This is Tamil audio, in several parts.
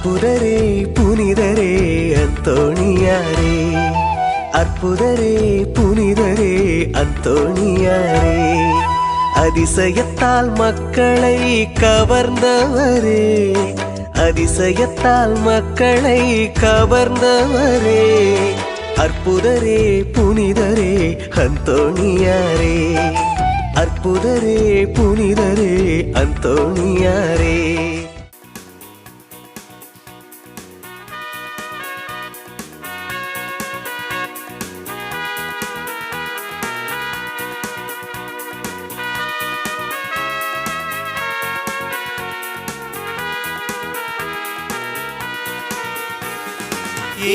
அற்புதரே புனிதரே அந்தோணியாரே, அற்புதரே புனிதரே அந்தோணியாரே, அதிசயத்தால் மக்களை கவர்ந்தவரே, அதிசயத்தால் மக்களை கவர்ந்தவரே, அற்புதரே புனிதரே அந்தோணியாரே, அற்புதரே புனிதரே அந்தோணியாரே.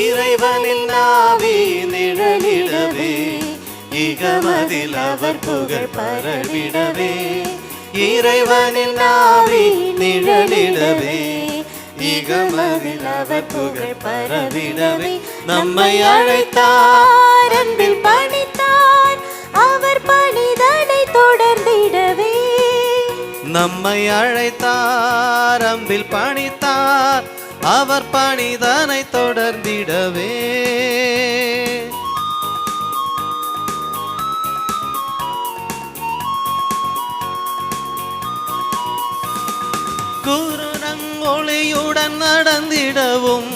இறைவனின் ஆவி நிழலிடவே, இகமதில் அவர் புகழ் பரவிடவே, இறைவனின் ஆவி நிழலிடவே, இகமதில் அவர் புகழ் பரவிடவே, நம்மை அழைத்தார் அன்பில் பணித்தார் அவர் பணிதனை தொடர்ந்திடவே, நம்மை அழைத்தார் அன்பில் பணித்தார் அவர் பணிதனை தொடர்ந்திடவே. குருநங்கொளியுடன் நடந்திடவும்,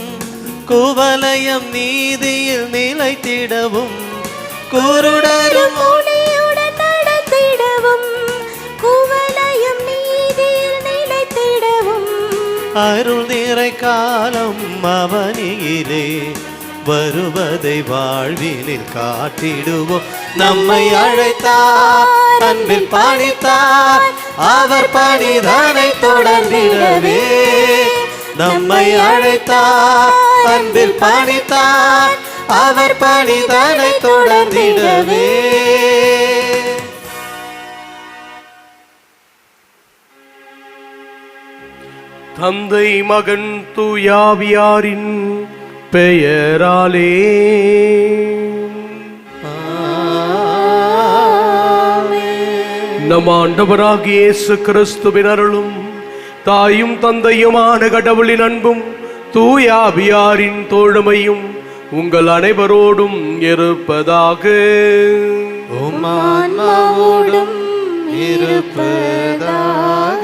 குவலயம் நீதியில் நிலைத்திடவும், குருடரும் ஒளியுடன் நடந்திடவும், குவலயம் நீதியில் நிலைத்திடவும், அருள் நிறை காலம் அவனியிலே வருவதை வாழ்வினில் காட்டிடுவோம். நம்மை அழைத்தார் அன்பில் பணித்தார் அவர் பணிதனை தொடர்ந்திடவே, நம்மை அழைத்தார் அன்பில் பணித்தார் அவர் பணிதனை தொடர்ந்திடவே. தந்தை மகன் தூயாவியாரின் பெயராலே நம் ஆண்டவராகிய இயேசு கிறிஸ்துவின் அருளும் தாயும் தந்தையுமான கடவுளின் அன்பும் தூயாவியாரின் தோழமையும் உங்கள் அனைவரோடும் இருப்பதாக. உம் ஆன்மாவோடும் இருப்பதாக.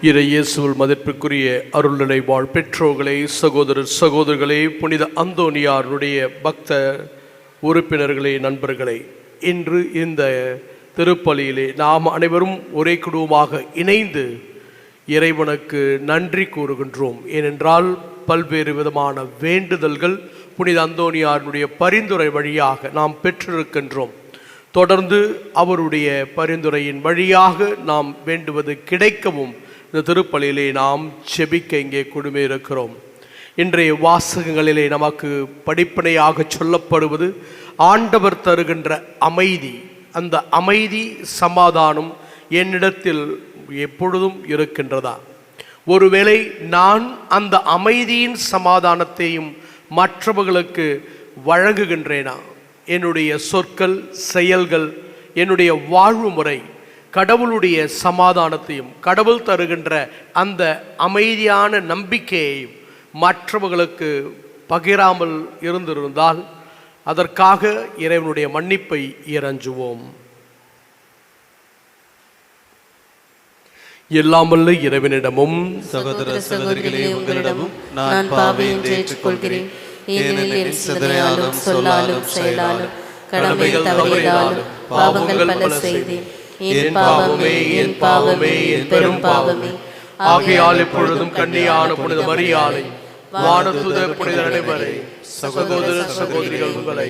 இறையேசுவில் மதிப்பிற்குரிய அருள்நிலை வாழ் பெற்றோர்களே, சகோதரர் சகோதரர்களே, புனித அந்தோணியாருடைய பக்த உறுப்பினர்களே, நண்பர்களே, இன்று இந்த திருப்பலியிலே நாம் அனைவரும் ஒரே குடும்பமாக இணைந்து இறைவனுக்கு நன்றி கூறுகின்றோம். ஏனென்றால் பல்வேறு விதமான வேண்டுதல்கள் புனித அந்தோணியாருடைய பரிந்துரை வழியாக நாம் பெற்றிருக்கின்றோம். தொடர்ந்து அவருடைய பரிந்துரையின் வழியாக நாம் வேண்டுவது கிடைக்கவும் இந்த திருப்பலியிலே நாம் செபிக்க இங்கே குழுமே இருக்கிறோம். இன்றைய வாசகங்களிலே நமக்கு படிப்பனையாக சொல்லப்படுவது ஆண்டவர் தருகின்ற அமைதி. அந்த அமைதி சமாதானம் என்னிடத்தில் எப்பொழுதும் இருக்கின்றதா? ஒருவேளை நான் அந்த அமைதியின் சமாதானத்தையும் மற்றவர்களுக்கு வழங்குகின்றேனா? என்னுடைய சொற்கள், செயல்கள், என்னுடைய வாழ்வு முறை கடவுளுடைய சமாதானத்தையும் கடவுள் தருகின்ற அந்த அமைதியான நம்பிக்கையையும் மற்றவர்களுக்கு பகிராமல் இருந்திருந்தால் அதற்காக இறைவனுடைய மன்னிப்பை இறைஞ்சுவோம். எல்லாம் வல்ல இறைவனிடமும் சகோதர சகோதரிகளே உங்களிடமும் நான் பாவியை ஏற்றுக்கொள்கிறேன். ஏனெனில் சிந்தனையாலும் சொல்லாலும் செயலாலும் கடமைகள் தவறினாலும் பாவங்கள் பல செய்தேன். என் பாவமே என் பாவமே என் பெரும் பாவமே. ஆகையால் எப்பொழுதும் கன்னியான புனித மரியாதை, வானதூதர் புனித அனைவரை, சகோதர சகோதரிகள் உங்களை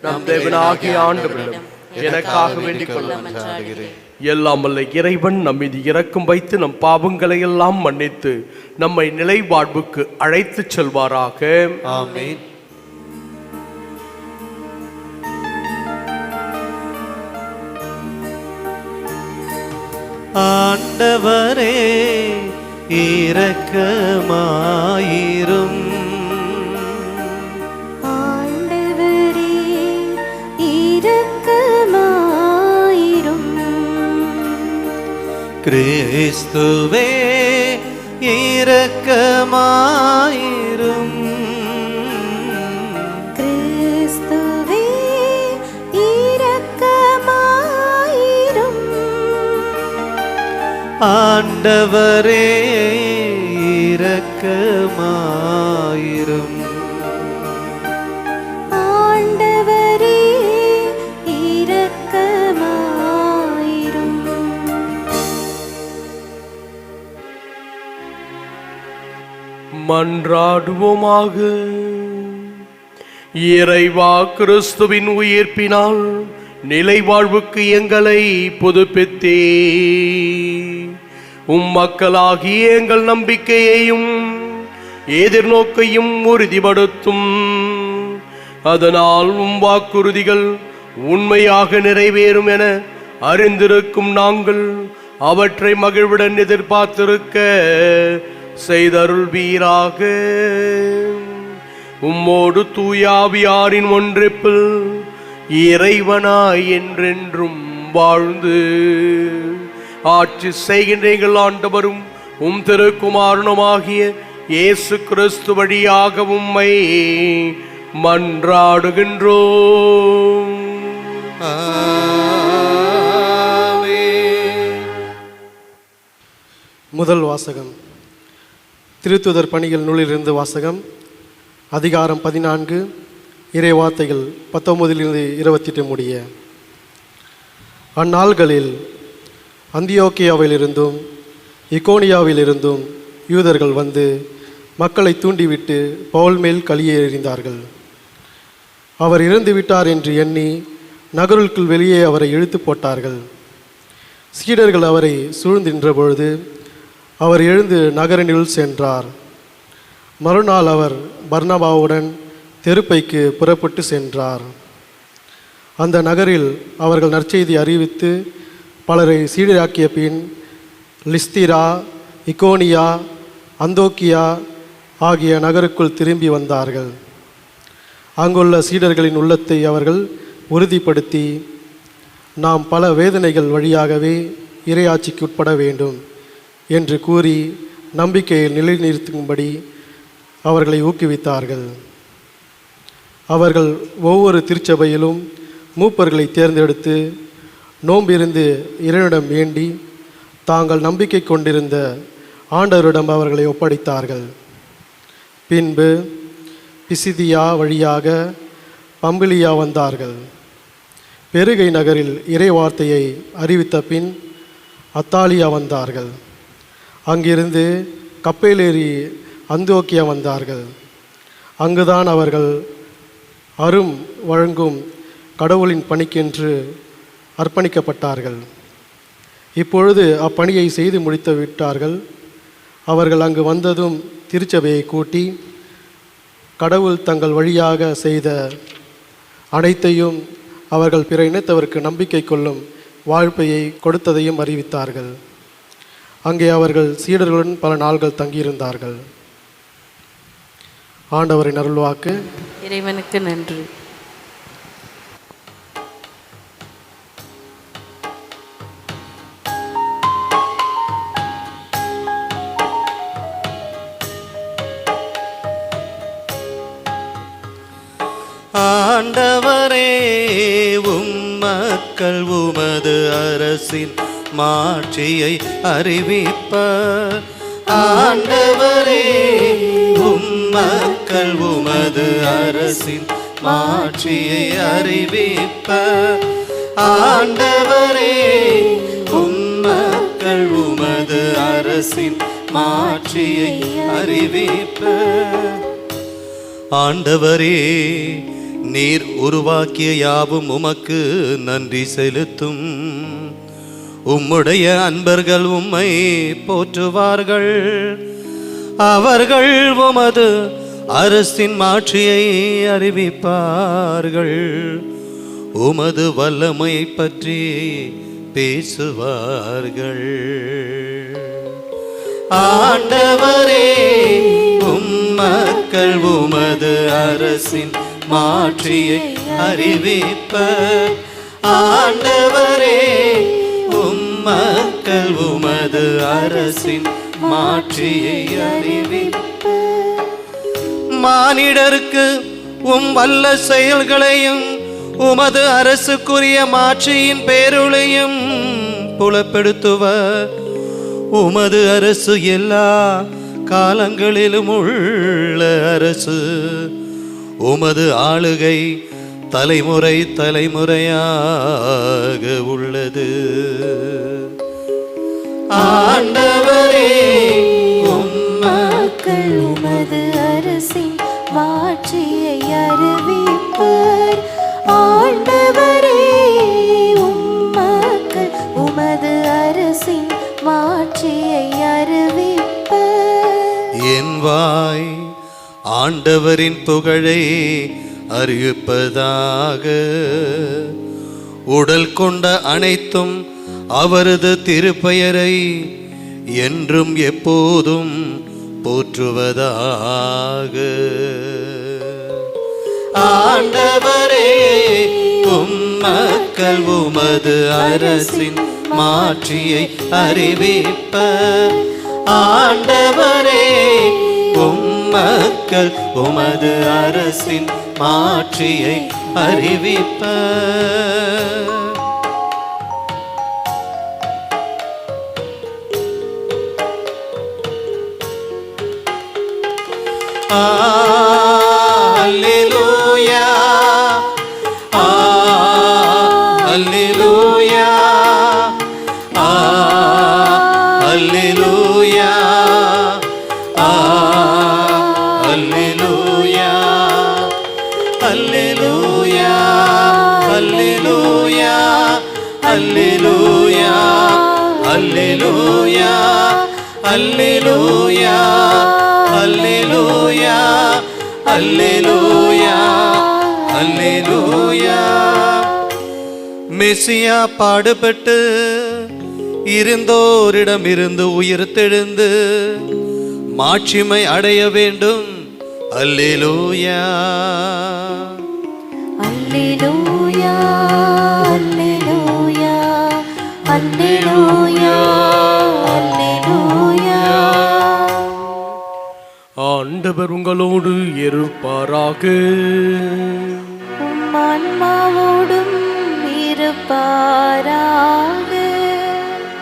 நம் தேவனாகிய ஆண்டவரிடம் எனக்காக வேண்டிக் கொள்ள எல்லாம் வல்ல இறைவன் நம் மீது இரக்கம் வைத்து நம் பாவங்களை எல்லாம் மன்னித்து நம்மை நிலை வாழ்வுக்கு அழைத்து செல்வாராக. ஆமென். ஆண்டவரே இரக்கமாயிரும். ஆண்டவரே இரக்கமாயிரும். கிறிஸ்துவே இரக்கமாயிரும். கிறிஸ்துவே இரக்கமாயிரும். ஆண்டவரே இரக்கமாயிரும். ஆண்டவரே இரக்கமாயிரும். மன்றாடுவோமாக. இறைவா, கிறிஸ்துவின் உயிர்ப்பினால் நிலை வாழ்வுக்கு எங்களை புதுப்பித்தே மக்களாகிய எங்கள் நம்பிக்கையையும் எதிர்நோக்கையும் உறுதிப்படுத்தும். அதனால் வாக்குறுதிகள் உண்மையாக நிறைவேறும் என அறிந்திருக்கும் நாங்கள் அவற்றை மகிழ்வுடன் எதிர்பார்த்திருக்க செய்தருள்வீராக. உம்மோடு தூயாவியாரின் ஒன்றிப்பில் இறைவனாய் என்றென்றும் வாழ்ந்து ஆட்சி செய்கின்ற எங்கள் ஆண்டவரும் திருக்குமாரனுமாகிய இயேசு கிறிஸ்து வழியாக உம்மை மன்றாடுகின்றோம். முதல் வாசகம். திருத்துதர் பணிகள் நூலிலிருந்து வாசகம். அதிகாரம் 14, இறை வார்த்தைகள் 19 28 முடிய. அந்நாள்களில் அந்தியோக்கியாவிலிருந்தும் இக்கோனியாவிலிருந்தும் யூதர்கள் வந்து மக்களை தூண்டிவிட்டு பவுல் மேல் கலியை எறிந்தார்கள். அவர் இறந்து விட்டார் என்று எண்ணி நகருக்குள் வெளியே அவரை இழுத்து போட்டார்கள். சீடர்கள் அவரை சூழ்ந்தின்ற பொழுது அவர் எழுந்து நகரினுள் சென்றார். மறுநாள் அவர் பர்னபாவுடன் தெருப்பைக்கு புறப்பட்டு சென்றார். அந்த நகரில் அவர்கள் நற்செய்தி அறிவித்து பலரை சீடராக்கிய பின் லிஸ்திரா, இக்கோனியா, அந்தோக்கியா ஆகிய நகருக்குள் திரும்பி வந்தார்கள். அங்குள்ள சீடர்களின் உள்ளத்தை அவர்கள் உறுதிப்படுத்தி, நாம் பல வேதனைகள் வழியாகவே இறையாட்சிக்கு உட்பட வேண்டும் என்று கூறி நம்பிக்கையை நிலைநிறுத்தும்படி அவர்களை ஊக்குவித்தார்கள். அவர்கள் ஒவ்வொரு திருச்சபையிலும் மூப்பர்களை தேர்ந்தெடுத்து நோம்பிருந்து இறைவனிடம் வேண்டி தாங்கள் நம்பிக்கை கொண்டிருந்த ஆண்டவரிடம் அவர்களை ஒப்படைத்தார்கள். பின்பு பிசிதியா வழியாக பம்பிலியா வந்தார்கள். பெருகை நகரில் இறை வார்த்தையை அறிவித்த பின் அத்தாலியா வந்தார்கள். அங்கிருந்து கப்பலேறி அந்தோக்கியா வந்தார்கள். அங்குதான் அவர்கள் அரும் வழங்கும் கடவுளின் பணிக்கென்று அர்ப்பணிக்கப்பட்டார்கள். இப்பொழுது அப்பணியை செய்து முடித்து விட்டார்கள். அவர்கள் அங்கு வந்ததும் திருச்சபையை கூட்டி கடவுள் தங்கள் வழியாக செய்த அனைத்தையும் அவர்கள் பிற இனத்தவருக்கு நம்பிக்கை கொள்ளும் வாழ்க்கையை கொடுத்ததையும் அறிவித்தார்கள். அங்கே அவர்கள் சீடர்களுடன் பல நாள்கள் தங்கியிருந்தார்கள். ஆண்டவரின் அருள்வாக்கு. இறைவனுக்கு நன்றி. ஆண்டவரே, மக்கள் உமது அரசின் மாட்சியை அறிவிப்பர். ஆண்டவரே, மக்கள் உமது அரசின் மாட்சியை அறிவிப்பர். ஆண்டவரே, மக்கள் உமது அரசின் மாட்சியை அறிவிப்பர். ஆண்டவரே, நீர் உருவாக்கிய யாவும் உமக்கு நன்றி செலுத்தும். உம்முடைய அன்பர்கள் உம்மை போற்றுவார்கள். அவர்கள் உமது அரசின் மாட்சியை அறிவிப்பார்கள். உமது வல்லமையை பற்றி பேசுவார்கள். ஆண்டவரே, மக்கள் உமது அரசின் மாட்சியை அறிவிப்பர். ஆண்டவரே, மக்கள் உமது அரசின் மாட்சியை அறிவிப்பு. மானிடருக்கு வல்ல செயல்களையும் உமது அரசுக்குரிய மாட்சியின் பேருளையும் புலப்படுத்துவர். உமது அரசு எல்லா காலங்களிலும் உள்ள அரசு. உமது ஆளுகை தலைமுறை தலைமுறையாக உள்ளது. ஆண்டவரே மக்கள் உமது அரசின் மாட்சியை அறிவிப்பர். ஆண்டவரே மக்கள் உமது அரசின் மாட்சியை அறிவிப்பர். என் வாய் ஆண்டவரின் புகழை அறிவிப்பதாக. உடல் கொண்ட அனைத்தும் அவரது திருப்பெயரை என்றும் எப்போதும் போற்றுவதாக. ஆண்டவரே மக்கள் உமது அரசின் மாட்சியை அறிவிப்பர். ஆண்டவரே மக்கள் உமது அரசின் மாட்சியை அறிவிப்பர். அல்லேலூயா அல்லேலூயா அல்லேலூயா அல்லேலூயா அல்லேலூயா அல்லேலூயா அல்லேலூயா அல்லேலூயா அல்லேலூயா அல்லேலூயா அல்லேலூயா அல்லேலூயா. மெசியா பாடுபட்டு இருந்தோரிடமிருந்து உயிர்த்தெழுந்து மாட்சிமை அடைய வேண்டும். அல்லேலூயா அல்லேலூயா அல்லேலூயா அல்லேலூயா அல்லேலூயா. ஆண்டவர் உங்களோடு இருப்பாராக. உம் ஆன்மாவோடும் இருப்பாராக.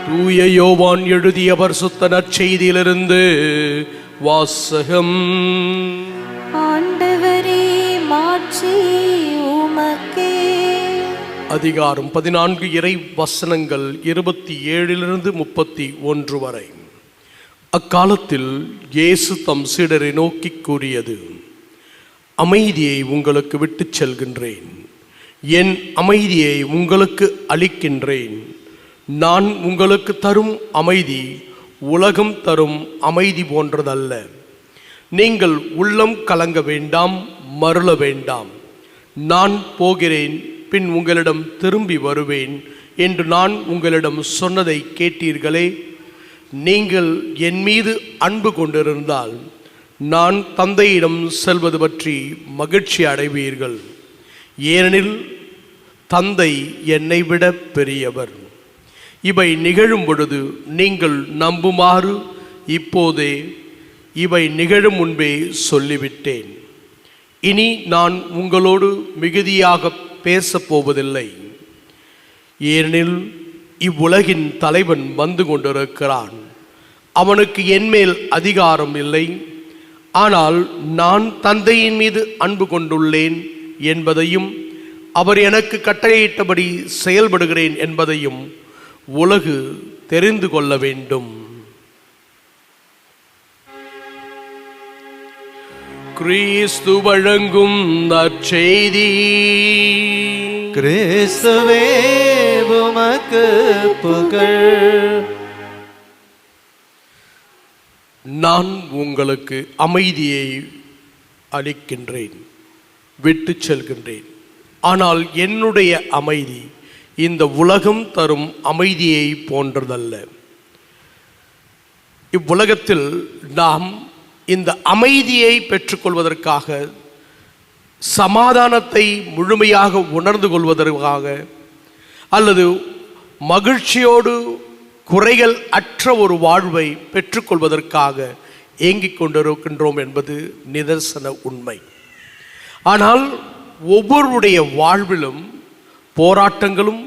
தூய யோவான் எழுதிய பரிசுத்த நற்செய்தியிலிருந்து வாசகம். ஆண்டவரே மாட்சி உமக்கே. அதிகாரம் 14 இறை வசனங்கள் 27 31 வரை. அக்காலத்தில் இயேசு தம் சீடரை நோக்கி கூறியது, அமைதியை உங்களுக்கு விட்டுச் செல்கின்றேன், என் அமைதியை உங்களுக்கு அளிக்கின்றேன். நான் உங்களுக்கு தரும் அமைதி உலகம் தரும் அமைதி போன்றதல்ல. நீங்கள் உள்ளம் கலங்க வேண்டாம், மருள வேண்டாம். நான் போகிறேன், பின் உங்களிடம் திரும்பி வருவேன் என்று நான் உங்களிடம் சொன்னதை கேட்டீர்களே. நீங்கள் என் மீது அன்பு கொண்டிருந்தால் நான் தந்தையிடம் செல்வது பற்றி மகிழ்ச்சி அடைவீர்கள். ஏனெனில் தந்தை என்னை விட பெரியவர். இவை நிகழும் பொழுது நீங்கள் நம்புமாறு இப்போதே இவை நிகழும் முன்பே சொல்லிவிட்டேன். இனி நான் உங்களோடு மிகுதியாக பேசப் போவதில்லை. ஏனெனில் இவ்வுலகின் தலைவன் வந்து கொண்டிருக்கிறான். அவனுக்கு என்மேல் அதிகாரம் இல்லை. ஆனால் நான் தந்தையின் மீது அன்பு கொண்டுள்ளேன் என்பதையும் அவர் எனக்கு கட்டளையிட்டபடி செயல்படுகிறேன் என்பதையும் உலகு தெரிந்து கொள்ள வேண்டும். கிறிஸ்து வழங்கும் நற்செய்தி. கிறிஸ்துவே உமக்கு புகழ். நான் உங்களுக்கு அமைதியை அளிக்கின்றேன், விட்டுச் செல்கின்றேன். ஆனால் என்னுடைய அமைதி இந்த உலகம் தரும் அமைதியை போன்றதல்ல. இவ்வுலகத்தில் நாம் இந்த அமைதியை பெற்றுக்கொள்வதற்காக, சமாதானத்தை முழுமையாக உணர்ந்து கொள்வதற்காக, அல்லது மகிழ்ச்சியோடு குறைகள் அற்ற ஒரு வாழ்வை பெற்றுக்கொள்வதற்காக ஏங்கிக் கொண்டிருக்கின்றோம் என்பது நிதர்சன உண்மை. ஆனால் ஒவ்வொருடைய வாழ்விலும் போராட்டங்களும்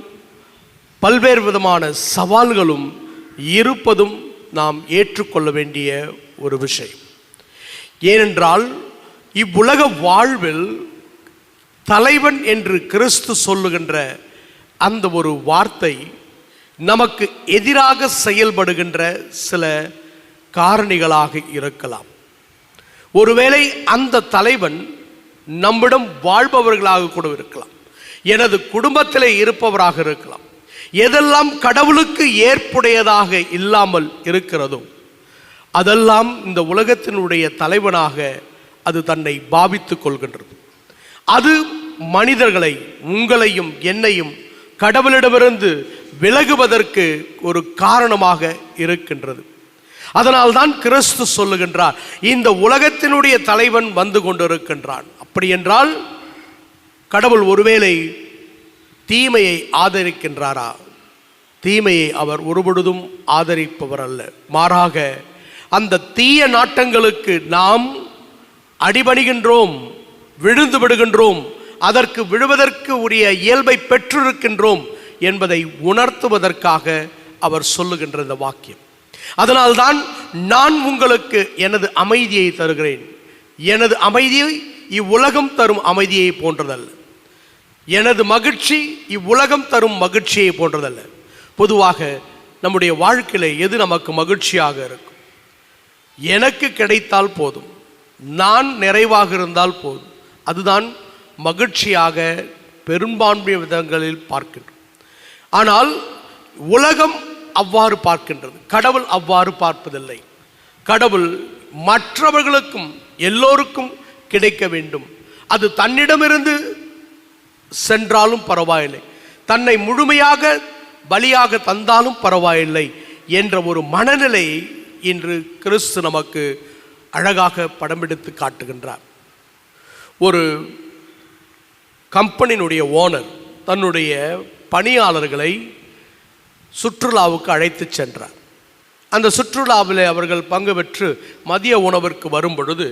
பல்வேறு விதமான சவால்களும் இருப்பதும் நாம் ஏற்றுக்கொள்ள வேண்டிய ஒரு விஷயம். ஏனென்றால் இவ்வுலக வாழ்வில் தலைவன் என்று கிறிஸ்து சொல்லுகின்ற அந்த ஒரு வார்த்தை நமக்கு எதிராக செயல்படுகின்ற சில காரணிகளாக இருக்கலாம். ஒருவேளை அந்த தலைவன் நம்மிடம் வாழ்பவர்களாக கூட இருக்கலாம், எனது குடும்பத்திலே இருப்பவராக இருக்கலாம். எதெல்லாம் கடவுளுக்கு ஏற்புடையதாக இல்லாமல் இருக்கிறதோ அதெல்லாம் இந்த உலகத்தினுடைய தலைவனாக அது தன்னை பாவித்துக் கொள்கின்றது. அது மனிதர்களை, உங்களையும் என்னையும் கடவுளிடமிருந்து விலகுவதற்கு ஒரு காரணமாக இருக்கின்றது. அதனால்தான் கிறிஸ்து சொல்லுகின்றார், இந்த உலகத்தினுடைய தலைவன் வந்து கொண்டிருக்கின்றான். அப்படி என்றால் கடவுள் ஒருவேளை தீமையை ஆதரிக்கின்றாரா? தீமையை அவர் ஒருபொழுதும் ஆதரிப்பவர் அல்ல. மாறாக அந்த தீய நாட்டங்களுக்கு நாம் அடிபணிகின்றோம், விழுந்து விடுகின்றோம், அதற்கு விழுவதற்கு உரிய இயல்பை பெற்றிருக்கின்றோம் என்பதை உணர்த்துவதற்காக அவர் சொல்லுகின்ற இந்த வாக்கியம். அதனால்தான் நான் உங்களுக்கு எனது அமைதியை தருகிறேன். எனது அமைதியை இவ்வுலகம் தரும் அமைதியை போன்றதல்ல. எனது மகிழ்ச்சி இவ்வுலகம் தரும் மகிழ்ச்சியை போன்றதல்ல. பொதுவாக நம்முடைய வாழ்க்கையில எது நமக்கு மகிழ்ச்சியாக இருக்கும்? எனக்கு கிடைத்தால் போதும், நான் நிறைவாக இருந்தால் போதும், அதுதான் மகிழ்ச்சியாக பெரும்பான்மை விதங்களில் பார்க்கின்றோம். ஆனால் உலகம் அவ்வாறு பார்க்கின்றது, கடவுள் அவ்வாறு பார்ப்பதில்லை. கடவுள் மற்றவர்களுக்கும் எல்லோருக்கும் கிடைக்க வேண்டும். அது தன்னிடமிருந்து சென்றாலும் பரவாயில்லை, தன்னை முழுமையாக பலியாக தந்தாலும் பரவாயில்லை என்ற ஒரு மனநிலையை இன்று கிறிஸ்து நமக்கு அழகாக படமெடுத்து காட்டுகின்றார். ஒரு கம்பெனியினுடைய ஓனர் தன்னுடைய பணியாளர்களை சுற்றுலாவுக்கு அழைத்து சென்றார். அந்த சுற்றுலாவில் அவர்கள் பங்கு பெற்று மதிய உணவிற்கு வரும் பொழுது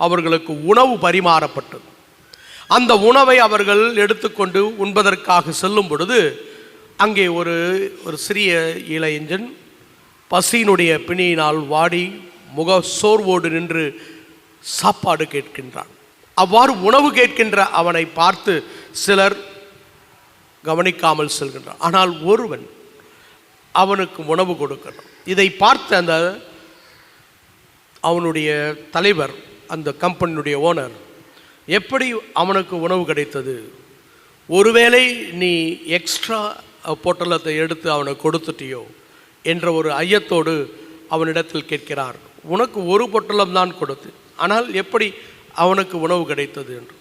அவர்களுக்கு உணவு பரிமாறப்பட்டது. அந்த உணவை அவர்கள் எடுத்துக்கொண்டு உண்பதற்காக செல்லும் பொழுது அங்கே ஒரு சிறிய இளைஞன் பசியினுடைய பிணியினால் வாடி முக சோர்வோடு நின்று சாப்பாடு கேட்கின்றான். அவ்வாறு உணவு கேட்கின்ற அவனை பார்த்து சிலர் கவனிக்காமல் செல்கின்றான். ஆனால் ஒருவன் அவனுக்கு உணவு கொடுக்கணும். இதை பார்த்த அந்த அவனுடைய தலைவர், அந்த கம்பெனியுடைய ஓனர், எப்படி அவனுக்கு உணவு கிடைத்தது? ஒருவேளை நீ எக்ஸ்ட்ரா பொட்டலத்தை எடுத்து அவனுக்கு கொடுத்துட்டியோ என்ற ஒரு ஐயத்தோடு அவனிடத்தில் கேட்கிறார். உனக்கு ஒரு பொட்டலம் தான் கொடுத்து, ஆனால் எப்படி அவனுக்கு உணவு கிடைத்தது என்று.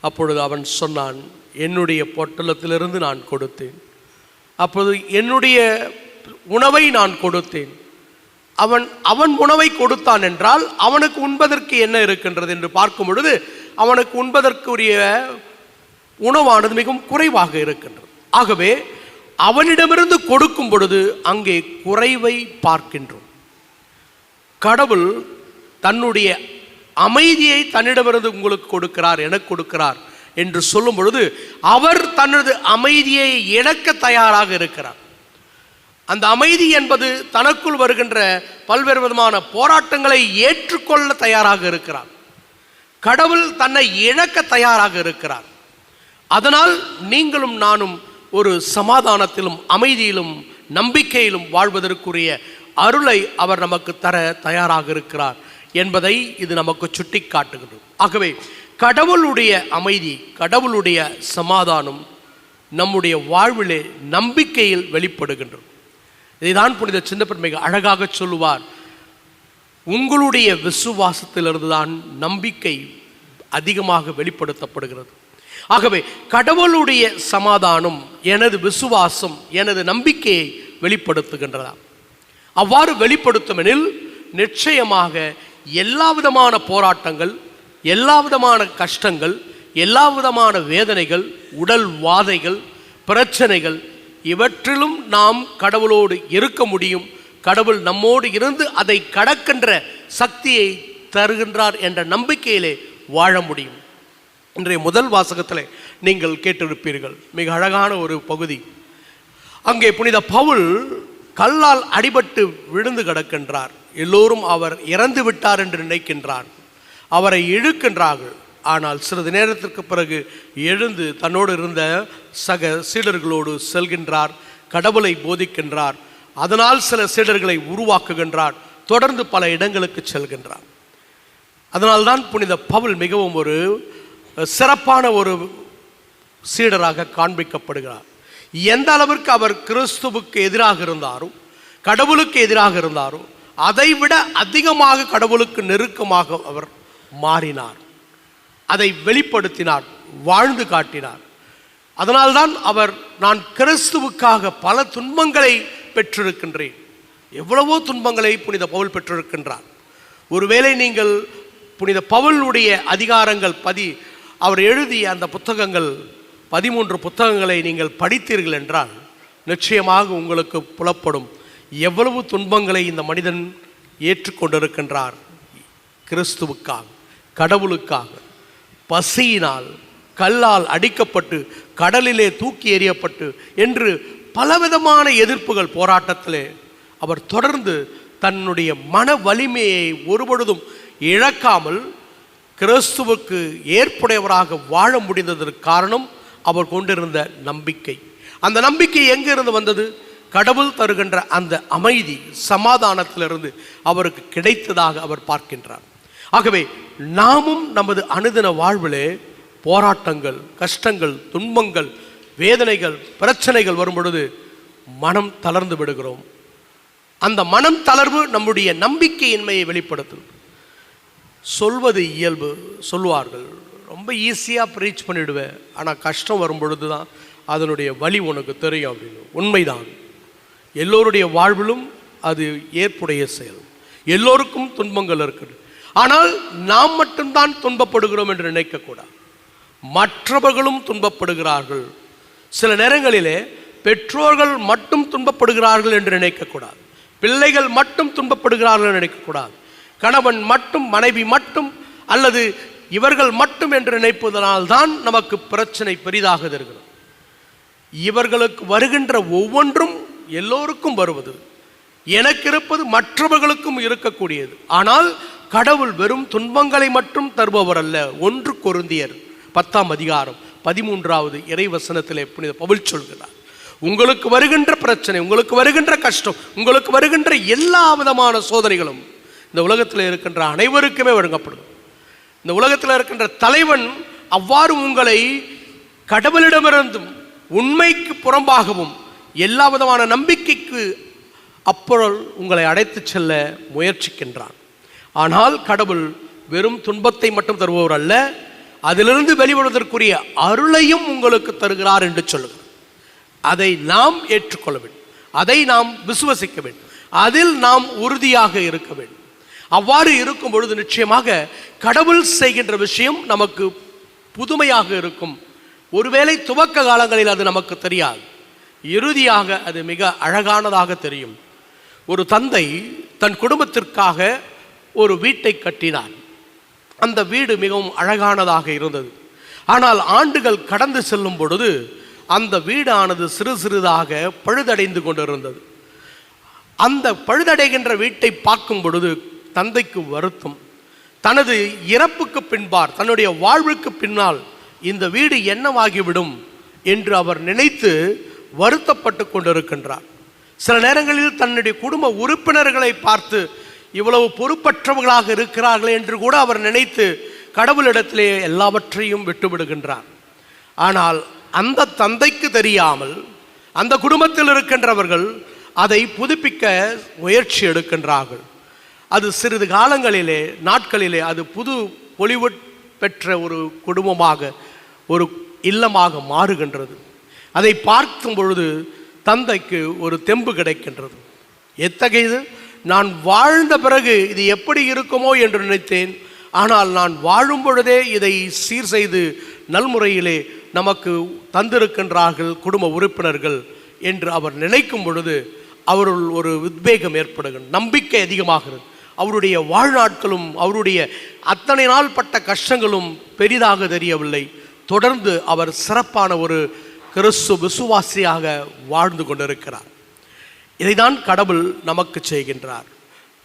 அப்பொழுது அவன் சொன்னான், என்னுடைய பொட்டலத்திலிருந்து நான் கொடுத்தேன். அப்பொழுது என்னுடைய உணவை நான் கொடுத்தேன். அவன் உணவை கொடுத்தான் என்றால் அவனுக்கு உண்பதற்கு என்ன இருக்கின்றது என்று பார்க்கும் பொழுது அவனுக்கு உண்பதற்குரிய உணவானது மிகவும் குறைவாக இருக்கின்றது. ஆகவே அவனிடமிருந்து கொடுக்கும் பொழுது அங்கே குறைவை பார்க்கின்றோம். கடவுள் தன்னுடைய அமைதியை தன்னிடமிருந்து உங்களுக்கு கொடுக்கிறார், எனக்கு கொடுக்கிறார் என்று சொல்லும் பொழுது அவர் தனது அமைதியை இழக்க தயாராக இருக்கிறார். அந்த அமைதி என்பது தனக்குள் வருகின்ற பல்வேறு விதமான போராட்டங்களை ஏற்றுக்கொள்ள தயாராக இருக்கிறார். கடவுள் தன்னை இழக்க தயாராக இருக்கிறார். அதனால் நீங்களும் நானும் ஒரு சமாதானத்திலும் அமைதியிலும் நம்பிக்கையிலும் வாழ்வதற்குரிய அருளை அவர் நமக்கு தர தயாராக இருக்கிறார் என்பதை இது நமக்கு சுட்டி காட்டுகிறது. ஆகவே கடவுளுடைய அமைதி, கடவுளுடைய சமாதானம் நம்முடைய வாழ்விலே நம்பிக்கையில் வெளிப்படுகின்றது. இதைதான் புனித சின்னப்பர் மிக அழகாக சொல்லுவார், உங்களுடைய விசுவாசத்திலிருந்து தான் நம்பிக்கை அதிகமாக வெளிப்படுத்தப்படுகிறது. ஆகவே கடவுளுடைய சமாதானம் எனது விசுவாசம், எனது நம்பிக்கையை வெளிப்படுத்துகின்றதா? அவ்வாறு வெளிப்படுத்துமெனில் நிச்சயமாக எல்லா விதமான போராட்டங்கள், எல்லா விதமான கஷ்டங்கள், எல்லா விதமான வேதனைகள், உடல் வாதைகள், பிரச்சனைகள் இவற்றிலும் நாம் கடவுளோடு இருக்க முடியும். கடவுள் நம்மோடு இருந்து அதை கடக்கின்ற சக்தியை தருகின்றார் என்ற நம்பிக்கையிலே வாழ முடியும். இன்றைய முதல் வாசகத்தில் நீங்கள் கேட்டிருப்பீர்கள், மிக அழகான ஒரு பகுதி. அங்கே புனித பவுல் கல்லால் அடிபட்டு விழுந்து கிடக்கின்றார். எல்லோரும் அவர் இறந்து விட்டார் என்று நினைக்கின்றார். அவரை இழுக்கின்றார்கள். ஆனால் சிறிது நேரத்திற்கு பிறகு எழுந்து தன்னோடு இருந்த சக சீடர்களோடு செல்கின்றார். கடவுளை போதிக்கின்றார். அதனால் சில சீடர்களை உருவாக்குகின்றார். தொடர்ந்து பல இடங்களுக்கு செல்கின்றார். அதனால்தான் புனித பவுல் மிகவும் ஒரு சிறப்பான ஒரு சீடராக காண்பிக்கப்படுகிறார். எந்த அளவிற்கு அவர் கிறிஸ்துவுக்கு எதிராக இருந்தாரோ, கடவுளுக்கு எதிராக இருந்தாரோ, அதைவிட அதிகமாக கடவுளுக்கு நெருக்கமாக அவர் மாறினார். அதை வெளிப்படுத்தினார், வாழ்ந்து காட்டினார். அதனால்தான் அவர், நான் கிறிஸ்துவுக்காக பல துன்பங்களை பெற்றிருக்கின்றேன். எவ்வளவோ துன்பங்களை புனித பவுல் பெற்றிருக்கின்றார். ஒருவேளை நீங்கள் புனித பவுலுடைய அதிகாரங்கள் அவர் எழுதிய அந்த புத்தகங்கள் 13 புத்தகங்களை நீங்கள் படித்தீர்கள் என்றால் நிச்சயமாக உங்களுக்கு புலப்படும் எவ்வளவு துன்பங்களை இந்த மனிதன் ஏற்றுக்கொண்டிருக்கின்றார். கிறிஸ்துவுக்காக, கடவுளுக்காக, பசியினால், கல்லால் அடிக்கப்பட்டு, கடலிலே தூக்கி எறியப்பட்டு என்று பலவிதமான எதிர்ப்புகள், போராட்டத்திலே அவர் தொடர்ந்து தன்னுடைய மன வலிமையை ஒருபொழுதும் இழக்காமல் கிறிஸ்துவுக்கு ஏற்புடையவராக வாழ முடிந்ததற்கு காரணம் அவர் கொண்டிருந்த நம்பிக்கை. அந்த நம்பிக்கை எங்கிருந்து வந்தது? கடவுள் தருகின்ற அந்த அமைதி, சமாதானத்திலிருந்து அவருக்கு கிடைத்ததாக அவர் பார்க்கின்றார். ஆகவே நாமும் நமது அனுதின வாழ்விலே போராட்டங்கள், கஷ்டங்கள், துன்பங்கள், வேதனைகள், பிரச்சனைகள் வரும் பொழுது மனம் தளர்ந்து விடுகிறோம். அந்த மனம் தளர்வு நம்முடைய நம்பிக்கையின்மையை வெளிப்படுத்தும். சொல்வது இயல்பு, சொல்வார்கள், ரொம்ப ஈஸியாக ப்ரீச் பண்ணிவிடுவேன், ஆனால் கஷ்டம் வரும் பொழுது தான் அதனுடைய வலி உனக்கு தெரியும் அப்படின்னு. உண்மைதான். எல்லோருடைய வாழ்விலும் அது ஏற்புடைய செயல். எல்லோருக்கும் துன்பங்கள் இருக்குது. ஆனால் நாம் மட்டும்தான் துன்பப்படுகிறோம் என்று நினைக்கக்கூடாது. மற்றவர்களும் துன்பப்படுகிறார்கள். சில நேரங்களிலே பெற்றோர்கள் மட்டும் துன்பப்படுகிறார்கள் என்று நினைக்கக்கூடாது. பிள்ளைகள் மட்டும் துன்பப்படுகிறார்கள் என்று நினைக்கக்கூடாது. கணவன் மட்டும், மனைவி மட்டும், அல்லது இவர்கள் மட்டும் என்று நினைப்பதனால் தான் நமக்கு பிரச்சனை பெரிதாக இருக்கிறது. இவர்களுக்கு வருகின்ற ஒவ்வொன்றும் எல்லோருக்கும் வருவது, எனக்கு இருப்பது மற்றவர்களுக்கும் இருக்கக்கூடியது. ஆனால் கடவுள் வெறும் துன்பங்களை மட்டும் தருபவர் அல்ல. 1 கொரிந்தியர் 10ஆம் அதிகாரம் 13வது இறைவசனத்திலே புனித பவுல் சொல்கிறார், உங்களுக்கு வருகின்ற பிரச்சனை, உங்களுக்கு வருகின்ற கஷ்டம், உங்களுக்கு வருகின்ற எல்லா விதமான சோதனைகளும் இந்த உலகத்தில் இருக்கின்ற அனைவருக்குமே வழங்கப்படும். இந்த உலகத்தில் இருக்கின்ற தலைவன் அவ்வாறு உங்களை கடவுளிடமிருந்தும் உண்மைக்கு புறம்பாகவும் எல்லா விதமான நம்பிக்கைக்கு அப்புறம் உங்களை அழைத்து செல்ல முயற்சிக்கின்றான். ஆனால் கடவுள் வெறும் துன்பத்தை மட்டும் தருபவர் அல்ல, அதிலிருந்து வெளிவருவதற்குரிய அருளையும் உங்களுக்கு தருகிறார் என்று சொல்லுகிறார். அதை நாம் ஏற்றுக்கொள்ள வேண்டும், அதை நாம் விசுவசிக்க வேண்டும், அதில் நாம் உறுதியாக இருக்க வேண்டும். அவ்வாறு இருக்கும் பொழுது நிச்சயமாக கடவுள் செய்கின்ற விஷயம் நமக்கு புதுமையாக இருக்கும். ஒருவேளை துவக்க காலங்களில் அது நமக்கு தெரியாது, இறுதியாக அது மிக அழகானதாக தெரியும். ஒரு தந்தை தன் குடும்பத்திற்காக ஒரு வீட்டை கட்டினார். அந்த வீடு மிகவும் அழகானதாக இருந்தது. ஆனால் ஆண்டுகள் கடந்து செல்லும் பொழுது அந்த வீடானது சிறு சிறிதாக பழுதடைந்து கொண்டிருந்தது. அந்த பழுதடைகின்ற வீட்டை பார்க்கும் பொழுது தந்தைக்கு வருத்தம். தனது இறப்புக்கு பின்பார், தன்னுடைய வாழ்வுக்கு பின்னால் இந்த வீடு என்னவாகிவிடும் என்று அவர் நினைத்து வருத்தப்பட்டு கொண்டிருக்கின்றார். சில நேரங்களில் தன்னுடைய குடும்ப உறுப்பினர்களை பார்த்து இவ்வளவு பொறுப்பற்றவர்களாக இருக்கிறார்களே என்று கூட அவர் நினைத்து கடவுளிடத்திலே எல்லாவற்றையும் விட்டுவிடுகின்றார். ஆனால் அந்த தந்தைக்கு தெரியாமல் அந்த குடும்பத்தில் இருக்கின்றவர்கள் அதை புதுப்பிக்க முயற்சி எடுக்கின்றார்கள். அது சிறிது காலங்களிலே, நாட்களிலே அது புது பொலிவு பெற்ற ஒரு குடும்பமாக, ஒரு இல்லமாக மாறுகின்றது. அதை பார்க்கும் பொழுது தந்தைக்கு ஒரு தெம்பு கிடைக்கின்றது. எத்தகையது? நான் வாழ்ந்த பிறகு இது எப்படி இருக்குமோ என்று நினைத்தேன், ஆனால் நான் வாழும் பொழுதே இதை சீர் செய்து நல்முறையிலே நமக்கு தந்திருக்கின்றார்கள் குடும்ப உறுப்பினர்கள் என்று அவர் நினைக்கும் பொழுது அவருள் ஒரு உத்வேகம் ஏற்படுகிறது, நம்பிக்கை அதிகமாகிறது. அவருடைய வாழ்நாட்களும் அவருடைய அத்தனை நாள் பட்ட கஷ்டங்களும் பெரிதாக தெரியவில்லை. தொடர்ந்து அவர் சிறப்பான ஒரு கிறிஸ்து விசுவாசியாக வாழ்ந்து கொண்டிருக்கிறார். இதைதான் கடவுள் நமக்கு செய்கின்றார்.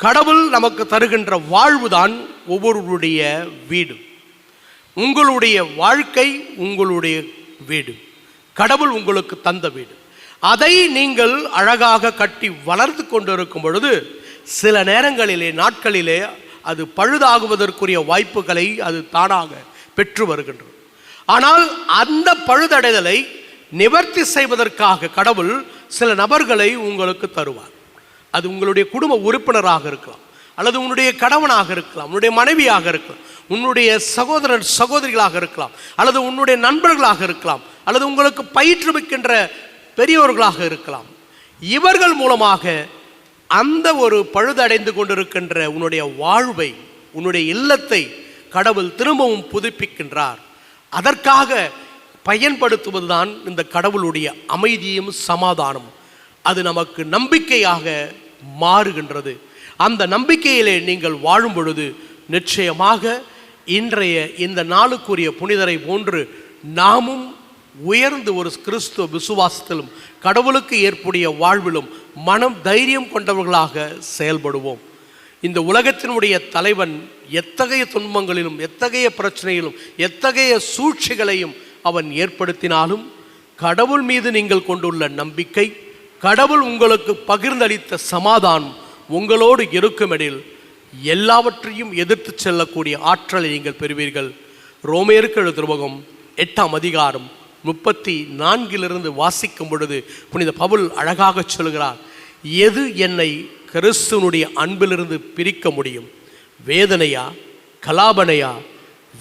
கடவுள் நமக்கு தருகின்ற வாழ்வுதான் ஒவ்வொருவருடைய வீடு. உங்களுடைய வாழ்க்கை உங்களுடைய வீடு, கடவுள் உங்களுக்கு தந்த வீடு. அதை நீங்கள் அழகாக கட்டி வளர்த்து கொண்டிருக்கும் பொழுது சில நேரங்களிலே நாட்களிலே அது பழுதாகுவதற்குரிய வாய்ப்புகளை அது தானாக பெற்று வருகின்றது. ஆனால் அந்த பழுதடைதலை நிவர்த்தி செய்வதற்காக கடவுள் சில நபர்களை உங்களுக்கு தருவார். அது உங்களுடைய குடும்ப உறுப்பினராக இருக்கலாம், அல்லது உன்னுடைய கணவனாக இருக்கலாம், உன்னுடைய மனைவியாக இருக்கலாம், உன்னுடைய சகோதரர் சகோதரிகளாக இருக்கலாம், அல்லது உன்னுடைய நண்பர்களாக இருக்கலாம், அல்லது உங்களுக்கு பயிற்றுவிக்கின்ற பெரியவர்களாக இருக்கலாம். இவர்கள் மூலமாக அந்த ஒரு பழுதடைந்து கொண்டிருக்கின்ற உன்னுடைய வாழ்வை, உன்னுடைய இல்லத்தை கடவுள் திரும்பவும் புதுப்பிக்கின்றார். அதற்காக பயன்படுத்துவதுதான் இந்த கடவுளுடைய அமைதியும் சமாதானம். அது நமக்கு நம்பிக்கையாக மாறுகின்றது. அந்த நம்பிக்கையிலே நீங்கள் வாழும் பொழுது நிச்சயமாக இன்றைய இந்த நாளுக்குரிய புனிதரை போன்று நாமும் உயர்ந்து ஒரு கிறிஸ்துவ விசுவாசத்திலும் கடவுளுக்கு ஏற்புடைய வாழ்விலும் மனம் தைரியம் கொண்டவர்களாக செயல்படுவோம். இந்த உலகத்தினுடைய தலைவன் எத்தகைய துன்பங்களிலும் எத்தகைய பிரச்சனையிலும் எத்தகைய சூழ்ச்சிகளையும் அவன் ஏற்படுத்தினாலும் கடவுள் மீது நீங்கள் கொண்டுள்ள நம்பிக்கை, கடவுள் உங்களுக்கு பகிர்ந்தளித்த சமாதானம் உங்களோடு இருக்குமெனில் எல்லாவற்றையும் எதிர்த்து செல்லக்கூடிய ஆற்றலை நீங்கள் பெறுவீர்கள். ரோமேயருக்கு எழுதிய திருமுகம் 8ஆம் அதிகாரம் 34 வாசிக்கும் பொழுது புனித பவுல் அழகாக சொல்கிறார், எது என்னை கிறிஸ்துவனுடைய அன்பிலிருந்து பிரிக்க முடியும்? வேதனையா, கலாபனையா,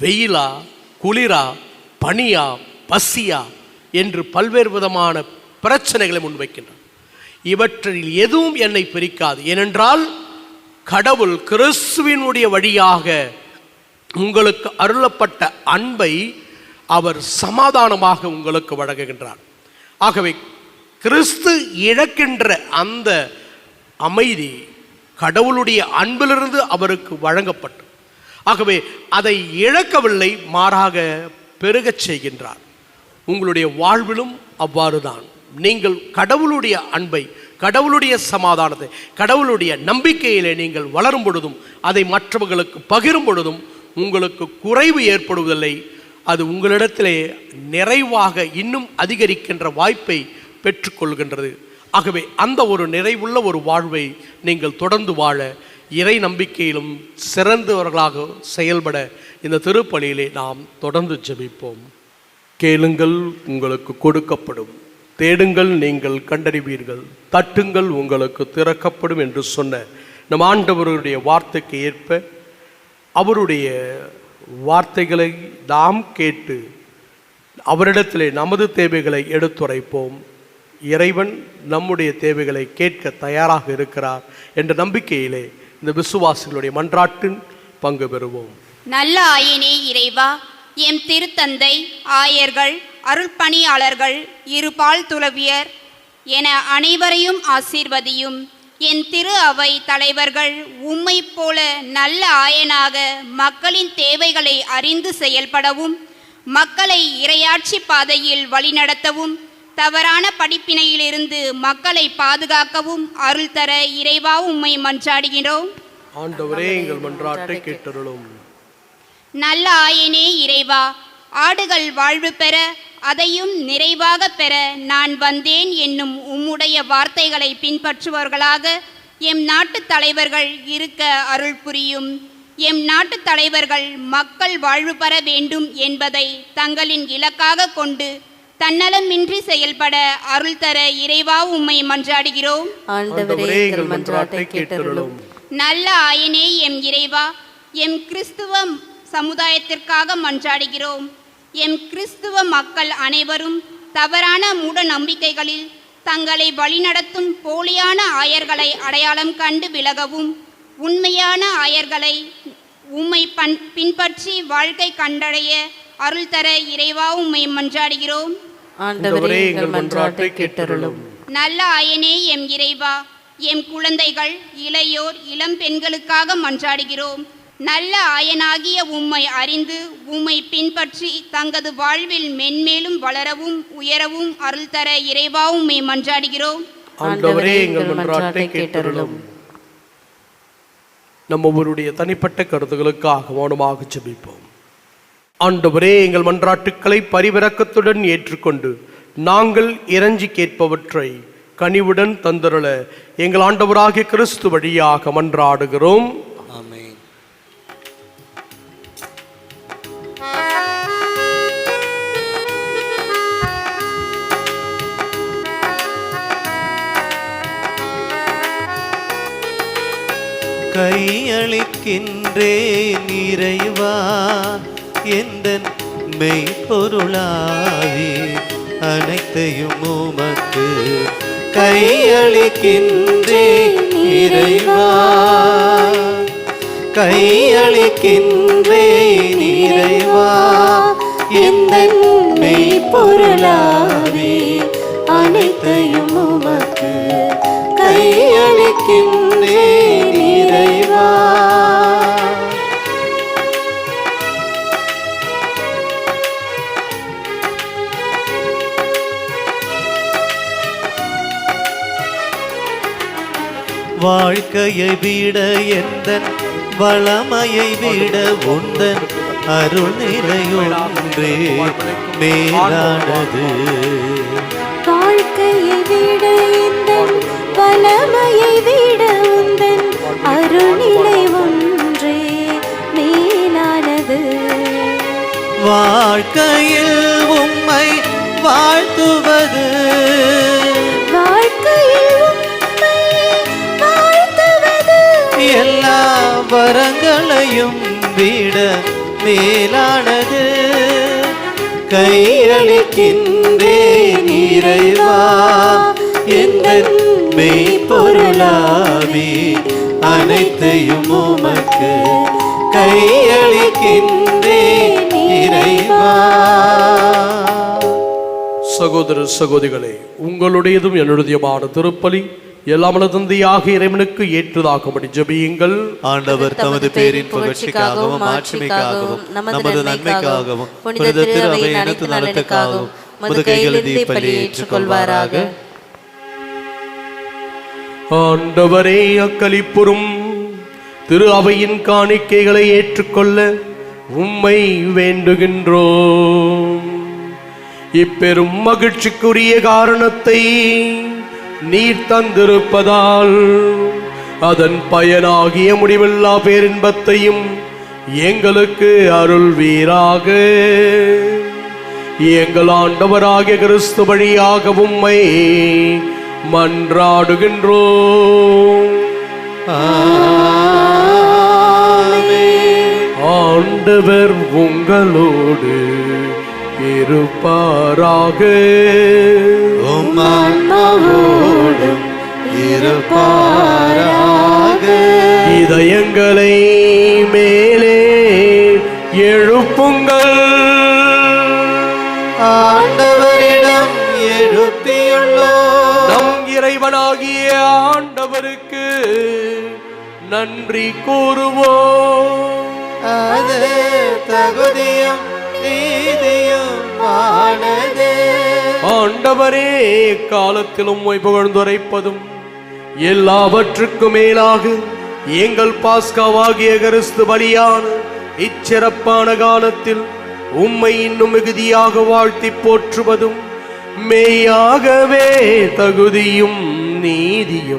வெயிலா, குளிரா, பனியா, பசியா என்று பல்வேறு விதமான பிரச்சனைகளை முன்வைக்கின்றார். இவற்றில் எதுவும் என்னை பிரிக்காது. ஏனென்றால் கடவுள் கிறிஸ்துவினுடைய வழியாக உங்களுக்கு அருளப்பட்ட அன்பை அவர் சமாதானமாக உங்களுக்கு வழங்குகின்றார். ஆகவே கிறிஸ்து இழக்கின்ற அந்த அமைதி கடவுளுடைய அன்பிலிருந்து அவருக்கு வழங்கப்பட்டு, ஆகவே அதை இழக்கவில்லை, மாறாக பெருகச் செய்கின்றார். உங்களுடைய வாழ்விலும் அவ்வாறுதான். நீங்கள் கடவுளுடைய அன்பை, கடவுளுடைய சமாதானத்தை, கடவுளுடைய நம்பிக்கையிலே நீங்கள் வளரும் பொழுதும் அதை மற்றவர்களுக்கு பகிரும் பொழுதும் உங்களுக்கு குறைவு ஏற்படுவதில்லை. அது உங்களிடத்திலே நிறைவாக இன்னும் அதிகரிக்கின்ற வாய்ப்பை பெற்றுக்கொள்கின்றது. ஆகவே அந்த ஒரு நிறைவுள்ள ஒரு வாழ்வை நீங்கள் தொடர்ந்து வாழ, இறை நம்பிக்கையிலும் சிறந்தவர்களாக செயல்பட இந்த திருப்பலியிலே நாம் தொடர்ந்து ஜெபிப்போம். கேளுங்கள், உங்களுக்கு கொடுக்கப்படும். தேடுங்கள், நீங்கள் கண்டறிவீர்கள். தட்டுங்கள், உங்களுக்கு திறக்கப்படும் என்று சொன்ன நம் ஆண்டவருடைய வார்த்தைக்கு ஏற்ப அவருடைய வார்த்தைகளை நாம் கேட்டு அவரிடத்திலே நமது தேவைகளை எடுத்துரைப்போம். இறைவன் நம்முடைய தேவைகளை கேட்க தயாராக இருக்கிறார் என்ற நம்பிக்கையிலே இந்த விசுவாசிகளுடைய மன்றாட்டின் பங்கு பெறுவோம். நல்ல ஆயனே இறைவா, எம் திருத்தந்தை, ஆயர்கள், அருள்பணியாளர்கள், இருபால் துறவியர் என அனைவரையும் ஆசீர்வதியும். என் திரு அவை தலைவர்கள் உம்மை போல நல்ல ஆயனாக மக்களின் தேவைகளை அறிந்து செயல்படவும், மக்களை இறையாட்சி பாதையில் வழிநடத்தவும், தவறான படிப்பினையிலிருந்து மக்களை பாதுகாக்கவும் அருள் தர இறைவா உம்மை மன்றாடுகிறோம். ஆண்டவரே, எங்கள் மன்றாட்டை கேட்டருளும். நல்ல ஆயனே இறைவா, ஆடுகள் வாழ்வு பெற, அதையும் நிறைவாக பெற நான் வந்தேன் என்னும் உம்முடைய வார்த்தைகளை பின்பற்றுபவர்களாக எம் நாட்டு தலைவர்கள் இருக்க அருள் புரியும். எம் நாட்டு தலைவர்கள் மக்கள் வாழ்வு பெற வேண்டும் என்பதை தங்களின் இலக்காக கொண்டு தன்னலமின்றி செயல்பட அருள் தர இறைவா உம்மை மன்றாடுகிறோம். ஆண்டவரே, எங்கள் மன்றாட்டை கேட்டருளும். நல்ல ஆயனே எம் இறைவா, எம் கிறிஸ்துவ சமுதாயத்திற்காக மன்றாடுகிறோம். எம் கிறிஸ்துவ மக்கள் அனைவரும் தவறான மூட நம்பிக்கைகளில் தங்களை வழிநடத்தும் போலியான ஆயர்களை அடையாளம் கண்டு விலகவும், உண்மையான ஆயர்களை உம்மை பின்பற்றி வாழ்க்கை கண்டடைய அருள் தர இறைவா உம்மை மன்றாடுகிறோம். ஆண்டவரே, எங்கள் மன்றாட்டை கேட்டருளும். நல்ல ஆயனே எம் இறைவா, எம் குழந்தைகள், இளையோர், இளம் பெண்களுக்காக மன்றாடுகிறோம். நல்ல ஆயனாகிய உம்மை அறிந்து உம்மை பின்பற்றி தங்கது வாழ்வில் மென்மேலும் வளரவும் உயரவும் அருள் தர இறைவா உம்மை மன்றாடுகிறோம். ஆண்டவரே, எங்கள் மன்றாட்டை கேட்டருளும். நம்ம ஒவ்வொருடைய தனிப்பட்ட கருத்துக்களுக்காக மௌனமாக ஜெபிப்போம். ஆண்டவரே, எங்கள் மன்றாட்டுக்களை பரிவிரக்கத்துடன் ஏற்றுக்கொண்டு நாங்கள் இறைஞ்சி கேட்பவற்றை கனிவுடன் தந்தருள எங்கள் ஆண்டவராகிய கிறிஸ்து வழியாக மன்றாடுகிறோம். ஆமென். கையளிக்கின்றேன் இறைவா எந்தன் மெய்ப்பொருளாவே, அனைத்தையும் உமக்கு கையளிக்கின்றேன் இறைவா, கையளிக்கின்றேன் இறைவா எந்தன் மெய்ப்பொருளாவே, அனைத்தையும் உமக்கு கையளிக்கின்றேன் இறைவா. வாழ்க்கையை விட எந்தன் வளமையை விட உந்தன் அருள் நிறையொன்றே மேலானது. வாழ்க்கையை விட எந்தன் வளமையை விட உந்தன் அருள்நிலை ஒன்றே மேலானது. வாழ்க்கையில் உம்மை வாழ்த்துவது, வாழ்க்கையில் உம்மை வாழ்த்துவது எல்லா வரங்களையும் விட மேலானது. கையளிக்கின்றேன் இறைவா எந்தன் மெய்ப்பொருளாவே, அனைத்தையும் உமக்கு கையளிக்கின்றேன் இறைவா. சகோதர சகோதரிகளே, உங்களுடையதும் என்னுடையமான திருப்பலி எல்லாமல தந்தையாக இறைவனுக்கு ஏற்றதாகும்படி ஜெபியுங்கள். ஆண்டவர் தமது பேரின் புகழ்ச்சிக்காகவும் ஆட்சிமைக்காகவும் நமது நன்மைக்காகவும் புனித திரு அவை அனைத்து நலனுக்காகவும் உமது கைகளில் பலி ஏற்றுக்கொள்வாராக. ஆண்டவரே, அக்களிப்புறும் திரு அவையின் காணிக்கைகளை ஏற்றுக்கொள்ள உம்மை வேண்டுகின்றோம். இப்பெரும் மகிழ்ச்சிக்குரிய காரணத்தை நீர் தந்திருப்பதால் அதன் பயனாகிய முடிவில்லா பேரின்பத்தையும் எங்களுக்கு அருள்வீராக. எங்கள் ஆண்டவராகிய கிறிஸ்து வழியாக உம்மை மன்றாடுகின்றோம். ஆண்டவர் உங்களோடு இருப்பாராக. உம்மாவோடும் இருப்பாராக. இதயங்களை மேலே எழுப்புங்கள். ஆண்டவரிடம் எழுப்பியுள்ளோம். நம் இறைவனாகிய ஆண்டவருக்கு நன்றி கூறுவோம். அது தகுதியும் நீதியும் ஆனதே. ஆண்டவரே, காலத்திலும் உம்மை புகழ்ந்துரைப்பதும் எல்லாவற்றுக்கும் மேலாக எங்கள் பாஸ்காவாகிய கிறிஸ்து பலியான இச்சிறப்பான காலத்தில் உம்மை இன்னும் மிகுதியாக வாழ்த்தி போற்றுவதும் மெய்யாகவே தகுதியும் நீதியுமாகும்.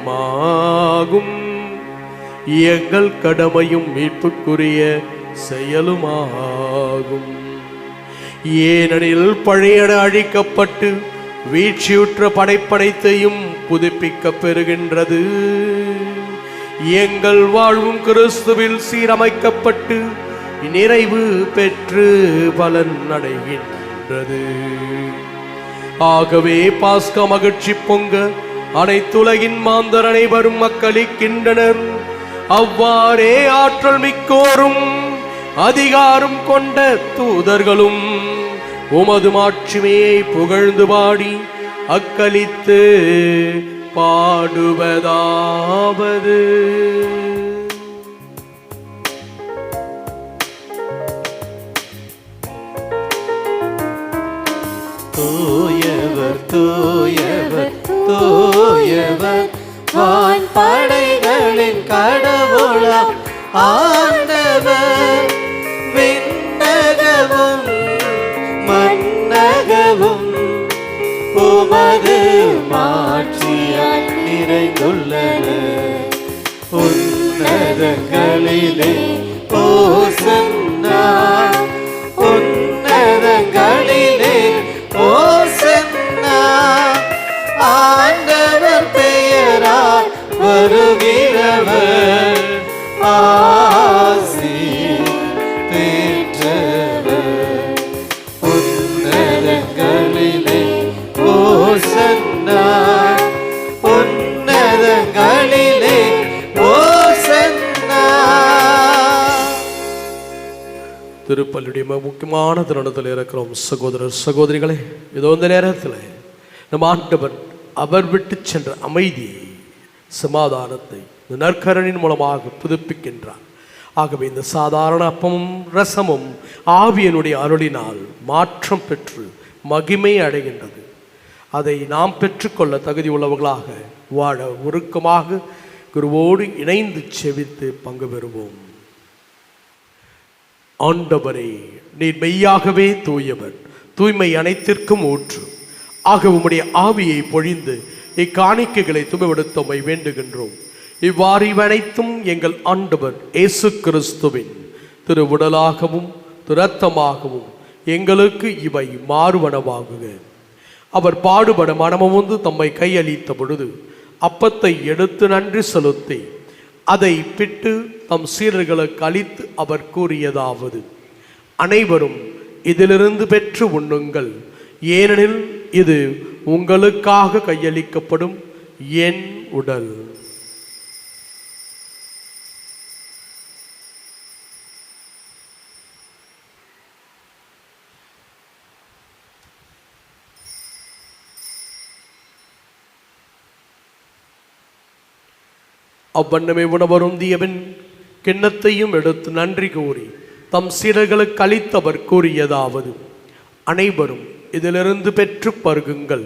எங்கள் கடமையும் மீட்புக்குரிய செயலுமாகும். ஏனெனில் பழையன அழிக்கப்பட்டு வீழ்ச்சியுற்ற படைப்படைத்தையும் புதுப்பிக்கப் பெறுகின்றது. எங்கள் வாழ்வும் கிறிஸ்துவில் சீரமைக்கப்பட்டு நிறைவு பெற்று பலன் அடைகின்றது. ஆகவே பாஸ்கா மகிழ்ச்சி பொங்க அனைத்துலகின் மாந்தர் அனைவரும் மக்களிக்கின்றனர். அவ்வாறே ஆற்றல் மிக்கோரும் அதிகாரம் கொண்ட தூதர்களும் உமது மாட்சிமையை புகழ்ந்து பாடி அக்களித்து பாடுவதாவது. தூயவர் தூயவர் தூயவர் வான் படைகளின் கடவுளாம் ஆண்டவர். விண்ணகமும் மண்ணகமும் உமது மாட்சியால் நிறைந்துள்ளன. உன்னதங்களிலே ஓசன்னா, உன்னதங்களிலே ஓசன்னா. ஆண்டவர் பெயரால் வருகிறவர் ஆசி பெற்றவர். உன்னதங்களிலே ஓசன்னா, உன்னதங்களிலே ஓசன்னா. திருப்பலியுடைய முக்கியமான தருணத்தில் இருக்கிறோம். சகோதரர் சகோதரிகளே, இதோ இந்த நேரத்தில் நம் ஆண்டவர் அவர் விட்டு சென்ற அமைதியை, சமாதானத்தை இந்த நற்கரணின் மூலமாக புதுப்பிக்கின்றார். ஆகவே இந்த சாதாரண அப்பமும் ரசமும் ஆவியனுடைய அருளினால் மாற்றம் பெற்று மகிமை அடைகின்றது. அதை நாம் பெற்றுக்கொள்ள தகுதி உள்ளவர்களாக வாழ உருக்கமாக குருவோடு இணைந்து செவித்து பங்கு பெறுவோம். ஆண்டவரே, நீர் மெய்யாகவே தூயவர், தூய்மை அனைத்திற்கும் ஊற்று. ஆக உம்முடைய ஆவியை பொழிந்து இக்காணிக்கைகளை தூய்மைப்படுத்தமை வேண்டுகின்றோம். இவ்வாறு இவனைத்தும் எங்கள் ஆண்டவர் இயேசு கிறிஸ்துவின் திரு உடலாகவும் இரத்தமாகவும் எங்களுக்கு இவை மாறுவனவாகுக. அவர் பாடுபட மனமுந்து தம்மை கையளித்த பொழுது அப்பத்தை எடுத்து நன்றி செலுத்தி அதை பிட்டு தம் சீடர்களுக்கு அளித்து அவர் கூறியதாவது: அனைவரும் இதிலிருந்து பெற்று உண்ணுங்கள், ஏனெனில் இது உங்களுக்காக கையளிக்கப்படும் என் உடல். அவ்வண்ணமே உணவருந்தியவன் கிண்ணத்தையும் எடுத்து நன்றி கூறி தம் சீடர்களுக்கு அளித்தவர் கூறியதாவது: அனைவரும் இதிலிருந்து பெற்று பருகுங்கள்,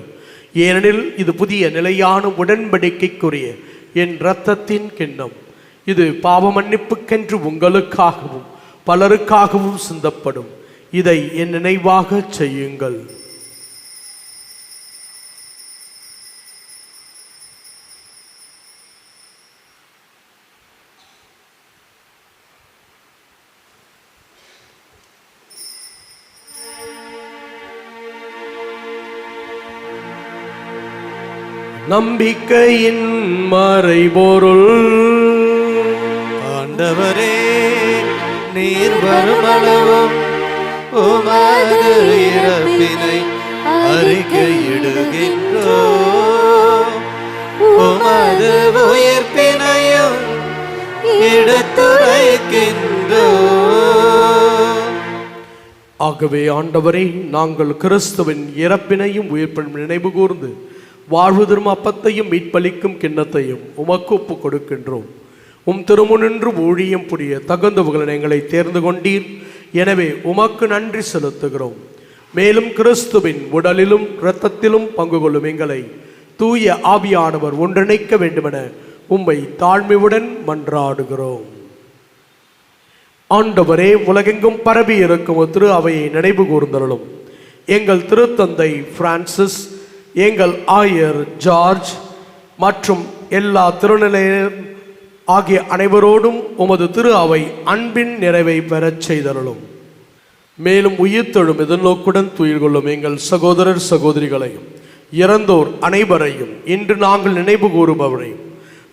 ஏனெனில் இது புதிய நிலையான உடன்படிக்கைக்குரிய என் இரத்தத்தின் கிண்ணம். இது பாவ மன்னிப்புக்கென்று உங்களுக்காகவும் பலருக்காகவும் சிந்தப்படும். இதை என் நினைவாக செய்யுங்கள். நம்பிக்கையின் மறைபொருள். ஆண்டவரே, நீர் வருமளவும் உமது இறப்பினை அறிக்கையிடுகின்றோம், உமது உயிர்ப்பினையும் எடுத்துரைக்கின்றோம். ஆகவே ஆண்டவரே, நாங்கள் கிறிஸ்துவின் இறப்பினையும் உயிர்ப்பினையும் நினைவு கூர்ந்து வாழ்வு தரும் அப்பத்தையும் மீட்பளிக்கும் கிண்ணத்தையும் உமக்கு ஒப்புக் கொடுக்கின்றோம். உம் திருமுனின்று ஊழியம் புரிய தகுந்தவர்கள் எங்களை தேர்ந்து கொண்டீர். எனவே உமக்கு நன்றி செலுத்துகிறோம். மேலும் கிறிஸ்துவின் உடலிலும் இரத்தத்திலும் பங்கு கொள்ளும் எங்களை தூய ஆவியானவர் ஒன்றிணைக்க வேண்டுமென உம்மை தாழ்மையுடன் மன்றாடுகிறோம். ஆண்டவரே, உலகெங்கும் பரவி இருக்கும் திரு அவையை நினைவு கூர்ந்தருளும். எங்கள் திருத்தந்தை பிரான்சிஸ், எங்கள் ஆயர் ஜார்ஜ் மற்றும் எல்லா திருநிலையர் ஆகிய அனைவரோடும் உமது திரு அவை அன்பின் நிறைவை பெறச் செய்தருளும். மேலும் உயிர்த்தெழும் எதிர்நோக்குடன் துயில் கொள்ளும் எங்கள் சகோதரர் சகோதரிகளையும் இறந்தோர் அனைவரையும் இன்று நாங்கள் நினைவு கூறுபவரையும்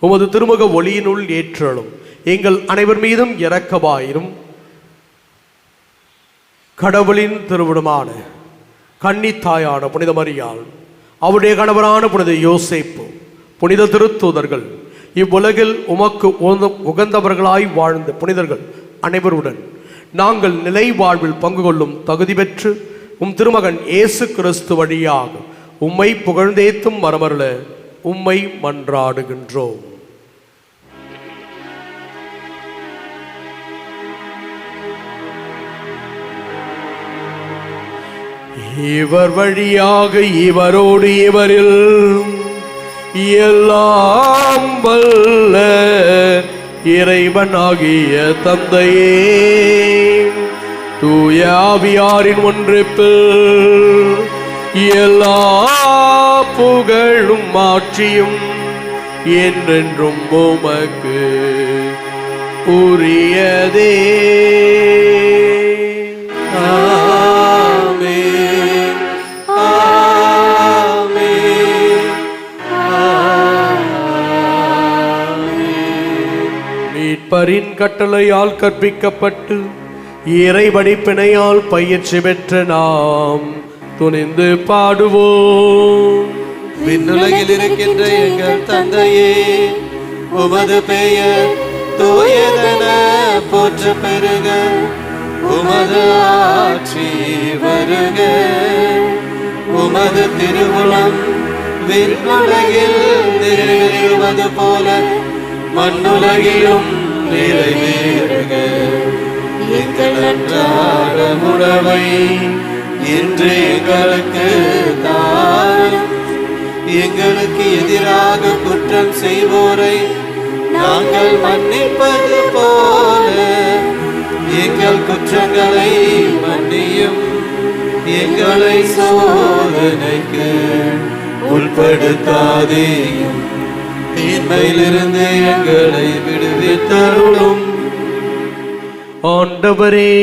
உமது திருமுக ஒளியினுள் ஏற்றலும். எங்கள் அனைவர் மீதும் இரக்கமாயிரும். கடவுளின் திருவிடமான கன்னித்தாயான புனித மரியாள், அவருடைய கணவரான புனித யோசேப்பு, புனித திருத்தூதர்கள், இவ்வுலகில் உமக்கு உகந்தவர்களாய் வாழ்ந்த புனிதர்கள் அனைவருடன் நாங்கள் நிலை வாழ்வில் பங்கு கொள்ளும் தகுதி பெற்று உம் திருமகன் இயேசு கிறிஸ்து வழியாக உம்மை புகழ்ந்தேத்தும் மரமருள உம்மை மன்றாடுகின்றோம். இவர் வழியாக இவரோடு இவரில் எல்லாம் வல்ல இறைவனாகிய தந்தையே, தூய ஆவியாரின் ஒன்றிப்பில் எல்லா புகழும் மாட்சியும் என்றென்றும் உமக்கு உரியதே. மீட்பரின் கட்டளையால் கற்பிக்கப்பட்டு இறை படிப்பினையால் பயிற்சி பெற்ற நாம் துணிந்து பாடுவோம். விண்ணுலகில் இருக்கின்ற எங்கள் தந்தையே, உமது பெயர் தூயதென போற்ற பெருக, உமது ஆட்சி வருக, உமது திருவுளம் விண்ணுலகில் நிறைவேறுவது போல மண்ணுலகிலும் நிறைவேறுக. எங்கள் அன்றாட உணவை இன்று எங்களுக்கு தாரும். எங்களுக்கு எதிராக குற்றம் செய்வோரை நாங்கள் மன்னிப்பது போல எங்கள் குற்றங்களை மன்னியும். எங்களை சோதனைக்கு உட்படுத்தாதேயும், தீமையிலிருந்து எங்களை விடுவித்தருளும். ஆண்டவரே,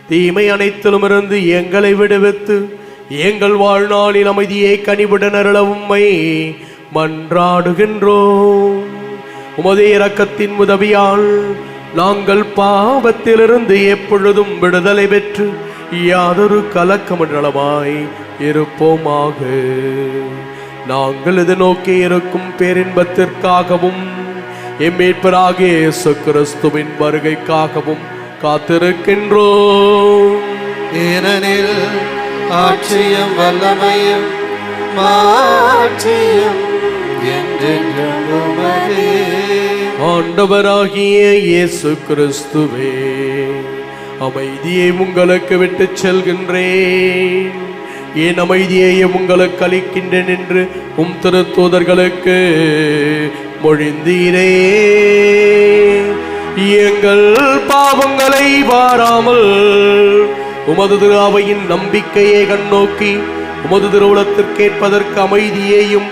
தீமை அனைத்திலுமிருந்து எங்களை விடுவித்து எங்கள் வாழ்நாளில் அமைதியை கனிவுடன் அருள உம்மை மன்றாடுகின்றோம். உமது இரக்கத்தின் உதவியால் நாங்கள் பாவத்திலிருந்து எப்பொழுதும் விடுதலை பெற்று யாதொரு கலக்கமண்டலமாய் இருப்போமாக. நாங்கள் இது நோக்கி இருக்கும் பேரின்பத்திற்காகவும் எம்மீட்பராகிய இயேசு கிறிஸ்துவின் வருகைக்காகவும் காத்திருக்கின்றோம். ஏனெனில் ஆட்சியும் வல்லமையும் மாட்சியும் என்றென்றும் உமதே. ஆண்டவராகிய இயேசு கிறிஸ்துவே, அமைதியை உங்களுக்கு விட்டுச் செல்கின்றேன், என் அமைதியை உங்களுக்கு அளிக்கின்றேன் என்று உம் திருத்தூதர்களுக்கு மொழிந்தீரே. எங்கள் பாவங்களை வாராமல் உமது திரு அவையின் நம்பிக்கையை கண்ணோக்கி உமது திருவுளத்திற்கேற்பதற்கு அமைதியையும்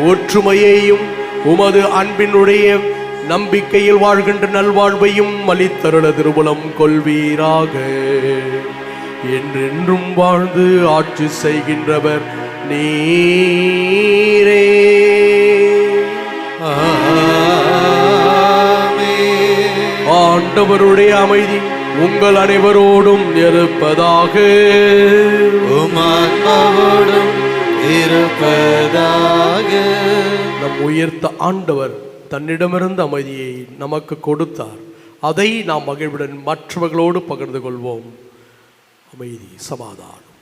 ஒற்றுமையையும் உமது அன்பினுடைய நம்பிக்கையில் வாழ்கின்ற நல்வாழ்வையும் அளித்தருள திருவுளம் கொள்வீராக. என்றென்றும் வாழ்ந்து ஆட்சி செய்கின்றவர் நீரே. ஆண்டவருடைய அமைதி உங்கள் அனைவரோடும் இருப்பதாக. உம்மான்மாவோடும் இருப்பதாக. நம் உயர்த்த ஆண்டவர் தன்னிடமிருந்த அமைதியை நமக்கு கொடுத்தார். அதை நாம் மகிழ்வுடன் மற்றவர்களோடு பகிர்ந்து கொள்வோம். அமைதி, சமாதானம்.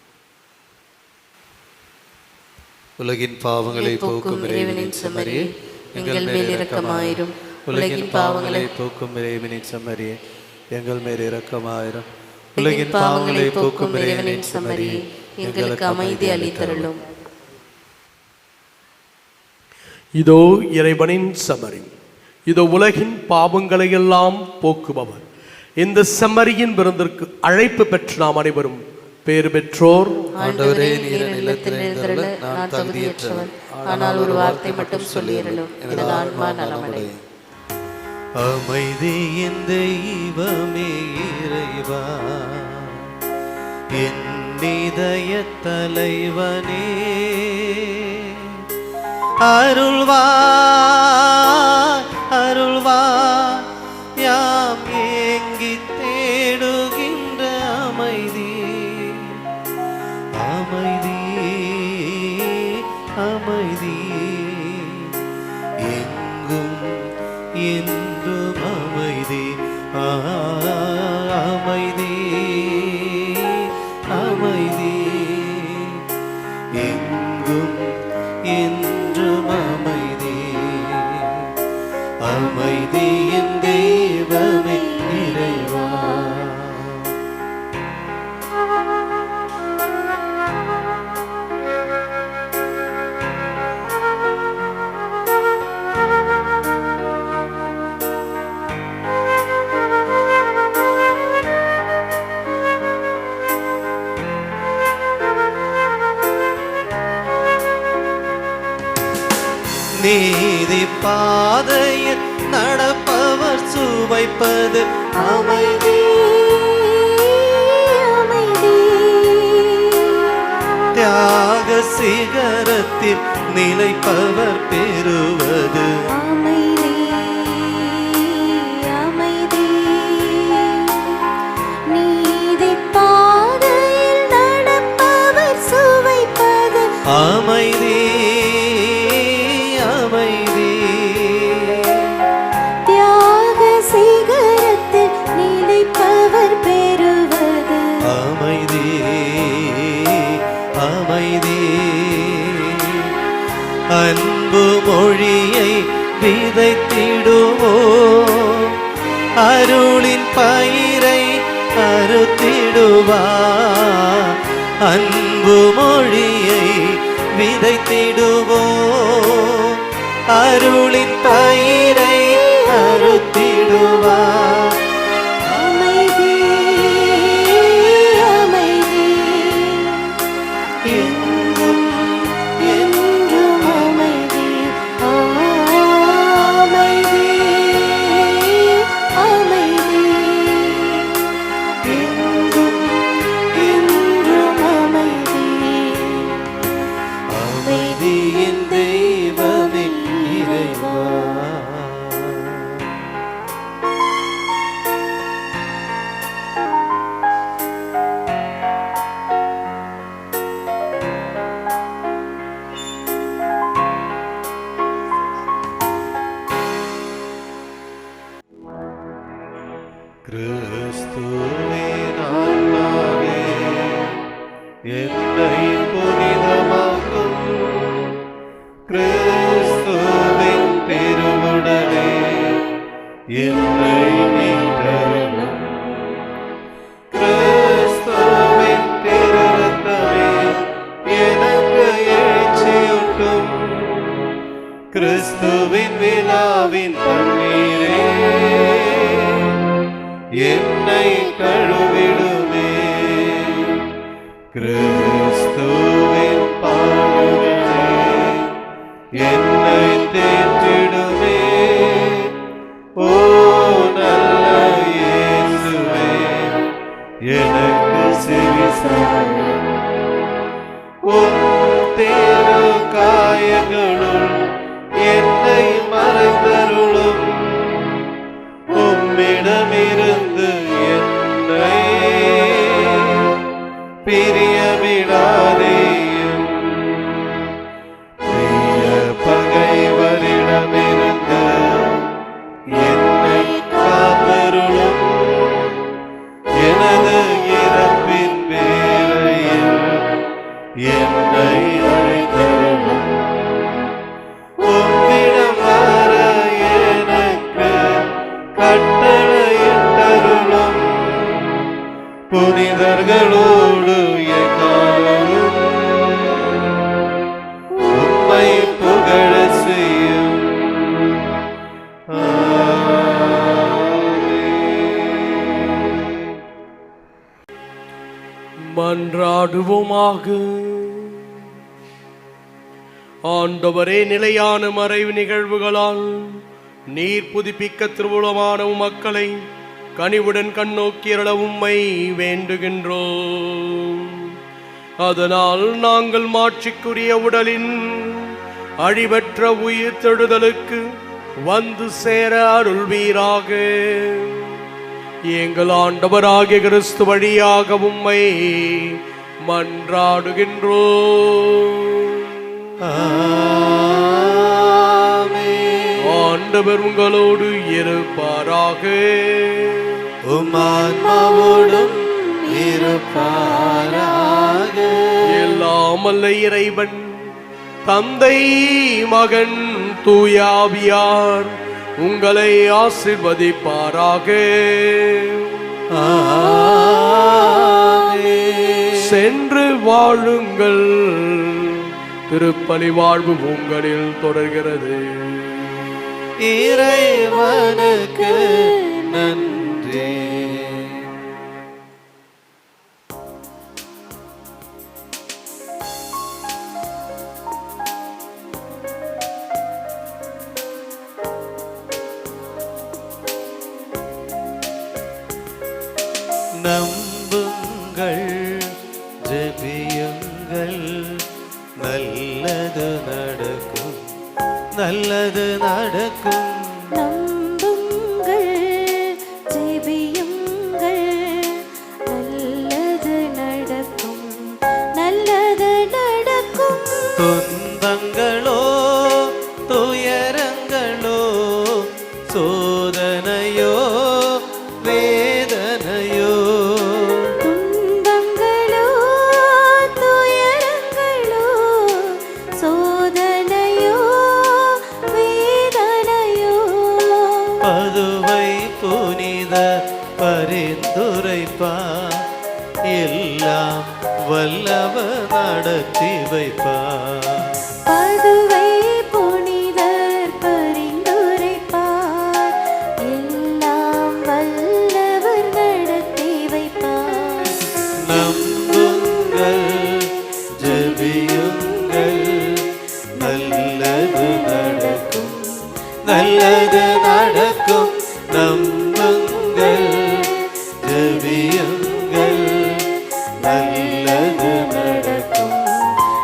உலகின் பாவங்களை போக்கும் இறைவனின் செம்மறியே, எங்கள் மேல் இரக்கமாயிரும். உலகின் பாவங்களை போக்கும் இறைவனின் செம்மறியே, எங்கள் மேல் இரக்கமாயிரும். உலகின் பாவங்களை போக்கும் இறைவனின் செம்மறியே, எங்களுக்கு அமைதி அளித்தருளும். இதோ இறைவனின் செம்மறி, இதோ உலகின் பாவங்களை எல்லாம் போக்குபவர். இந்த செம்மறியின் விருந்திற்கு அழைப்பு பெற்று நாம் அனைவரும் பேறு பெற்றோர். ஆண்டவரே, நீர் இல்லத்தில் எழுந்தருள நான் தகுதியற்றவன், ஆனால் ஒரு வார்த்தை மட்டும் சொல்லியருளும், எனது ஆன்மா நலமடையும். அமைதியின் தெய்வமே இறைவா, என் இதய தலைவனே, அருள்வாய் அருள்வாய் யாம் ஏங்கி தேடுகின்ற அமைதி. அமைதி அமைதி எங்கும் என்றும் அமைதி. அமைதி அமைதி எங்கும் எங்கும் என்றும் அமைதி. அமைதியின் தெய்வமே இறைவா. நீதி பாதையில் நடப்பவர் சுவைப்பது அமைதி. தியாக சிகரத்தில் நிலைப்பவர் பெறுவது அமைதி. அமைதி. நீதி பாதையில் நடப்பவர் சுவைப்பது அமைதி. அமைதி. தியாக சிகரத்தில் நிலைப்பவர் பெறுவது அமைதி. அமைதி. அன்பு மொழியை விதைத்திடுவோம், அருளின் பயிரை அறுத்திடுவார். அன்பு மொழியை விதைத்திடுவோம், அருளின் பயிரை அறுத்திடுவார். அமைதி. அமைதி. எங்கும் என்றும் அமைதி. அமைதி. அமைதி. எங்கும் என்றும் அமைதி. அமைதியின் தெய்வமே இறைவா. கிறிஸ்துவே நானாவே என்னை புனிதமாக்கும். கிறிஸ்துவின் திருவுடலே என்னை மீட்டருளும். கிறிஸ்துவின் திருரத்தமே எனக்கு எழுச்சியூட்டும். கிறிஸ்துவின் விழாவின் தண்ணீரே என்னை கழுவிடுமே. கிறிஸ்துவின் பாடுகளே என்னை தேற்றிடுமே. ஓ நல்ல இயேசுவே, எனக்கு செவிசாயும். உம் திரு காயங்களுள் என்னை மறைந்தருளும். உம்மிடமிருந்து என்னை பிரிய விடாதேயும். பிரிய பகைவரிடமிருந்து என்னை காத்தருளும். எனது இறப்பின் வேளையில் என்னை அழைத்தருளும். உம்மிடம் வர எனக்கு கட்டளையிட்டருளும். புனிதர்களோடு எக்காலமும் உம்மை புகழ செய்யும். மன்றாடுவோமாக. ஆண்டவரே, நிலையான மறைவு நிகழ்வுகளால் நீர் புதுப்பிக்க திருவுளமான மக்களை கனிவுடன் கண்ணோக்கியருள உம்மை வேண்டுகின்றோம். அதனால் நாங்கள் மாட்சிக்குரிய உடலின் அழிவற்ற உயிர் தெழுதலுக்கு வந்து சேர அருள்வீராக. எங்கள் ஆண்டவராகிய கிறிஸ்து வழியாக உம்மை மன்றாடுகின்றோம். ஆண்டவர் உங்களோடு இருப்பாராக. உம் ஆன்மாவோடும் இருப்பாராக. எல்லாம் வல்ல இறைவன் தந்தை மகன் தூயாவியார் உங்களை ஆசீர்வதிப்பாராக. சென்று வாழுங்கள். திருப்பலி வாழ்வு உங்களில் தொடர்கிறது. இறைவனுக்கு நன்றி. நம்புங்கள், ஜெபியுங்கள், நல்லது நடக்கும், நல்லது நடக்கும். நம்புங்கள், ஜெபியுங்கள், நல்லது நடக்கும், நல்லது நடக்கும். துன்பங்களோ துயரங்களோ சோதனையோ வேதனையோ, துன்பங்களோ துயரங்களோ சோதனையோ வேதனையோ, பதுவை புனித பரிந்துரைப்பார், எல்லாம் வல்லவர் நடத்தி வைப்பார். பதுவை புனிதர் பரிந்துரைப்பார், எல்லாம் வல்லவர் நடத்தி வைப்பார். நம்புங்கள், ஜெபியுங்கள், நல்லது நடக்கும், நல்லது நடக்கும். நம்புங்கள், ஜெபியுங்கள், நல்லது நடக்கும்,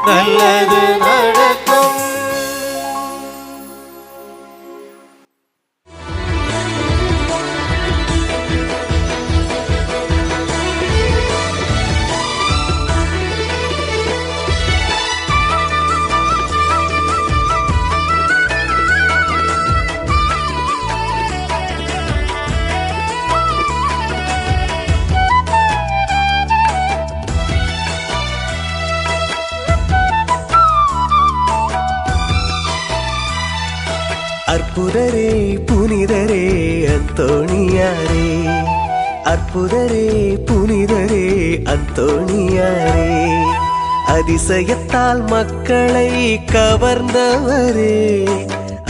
நல்லது நடக்கும். அற்புதரே புனிதரே அந்தோணியாரே, அற்புதரே புனிதரே அந்தோணியாரே, அதிசயத்தால் மக்களை கவர்ந்தவரே,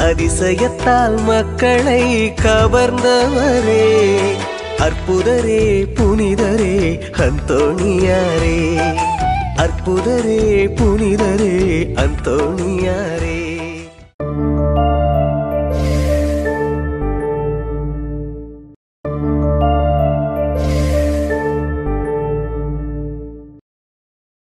அதிசயத்தால் மக்களை கவர்ந்தவரே, அற்புதரே புனிதரே அந்தோணியாரே, அற்புதரே புனிதரே அந்தோணி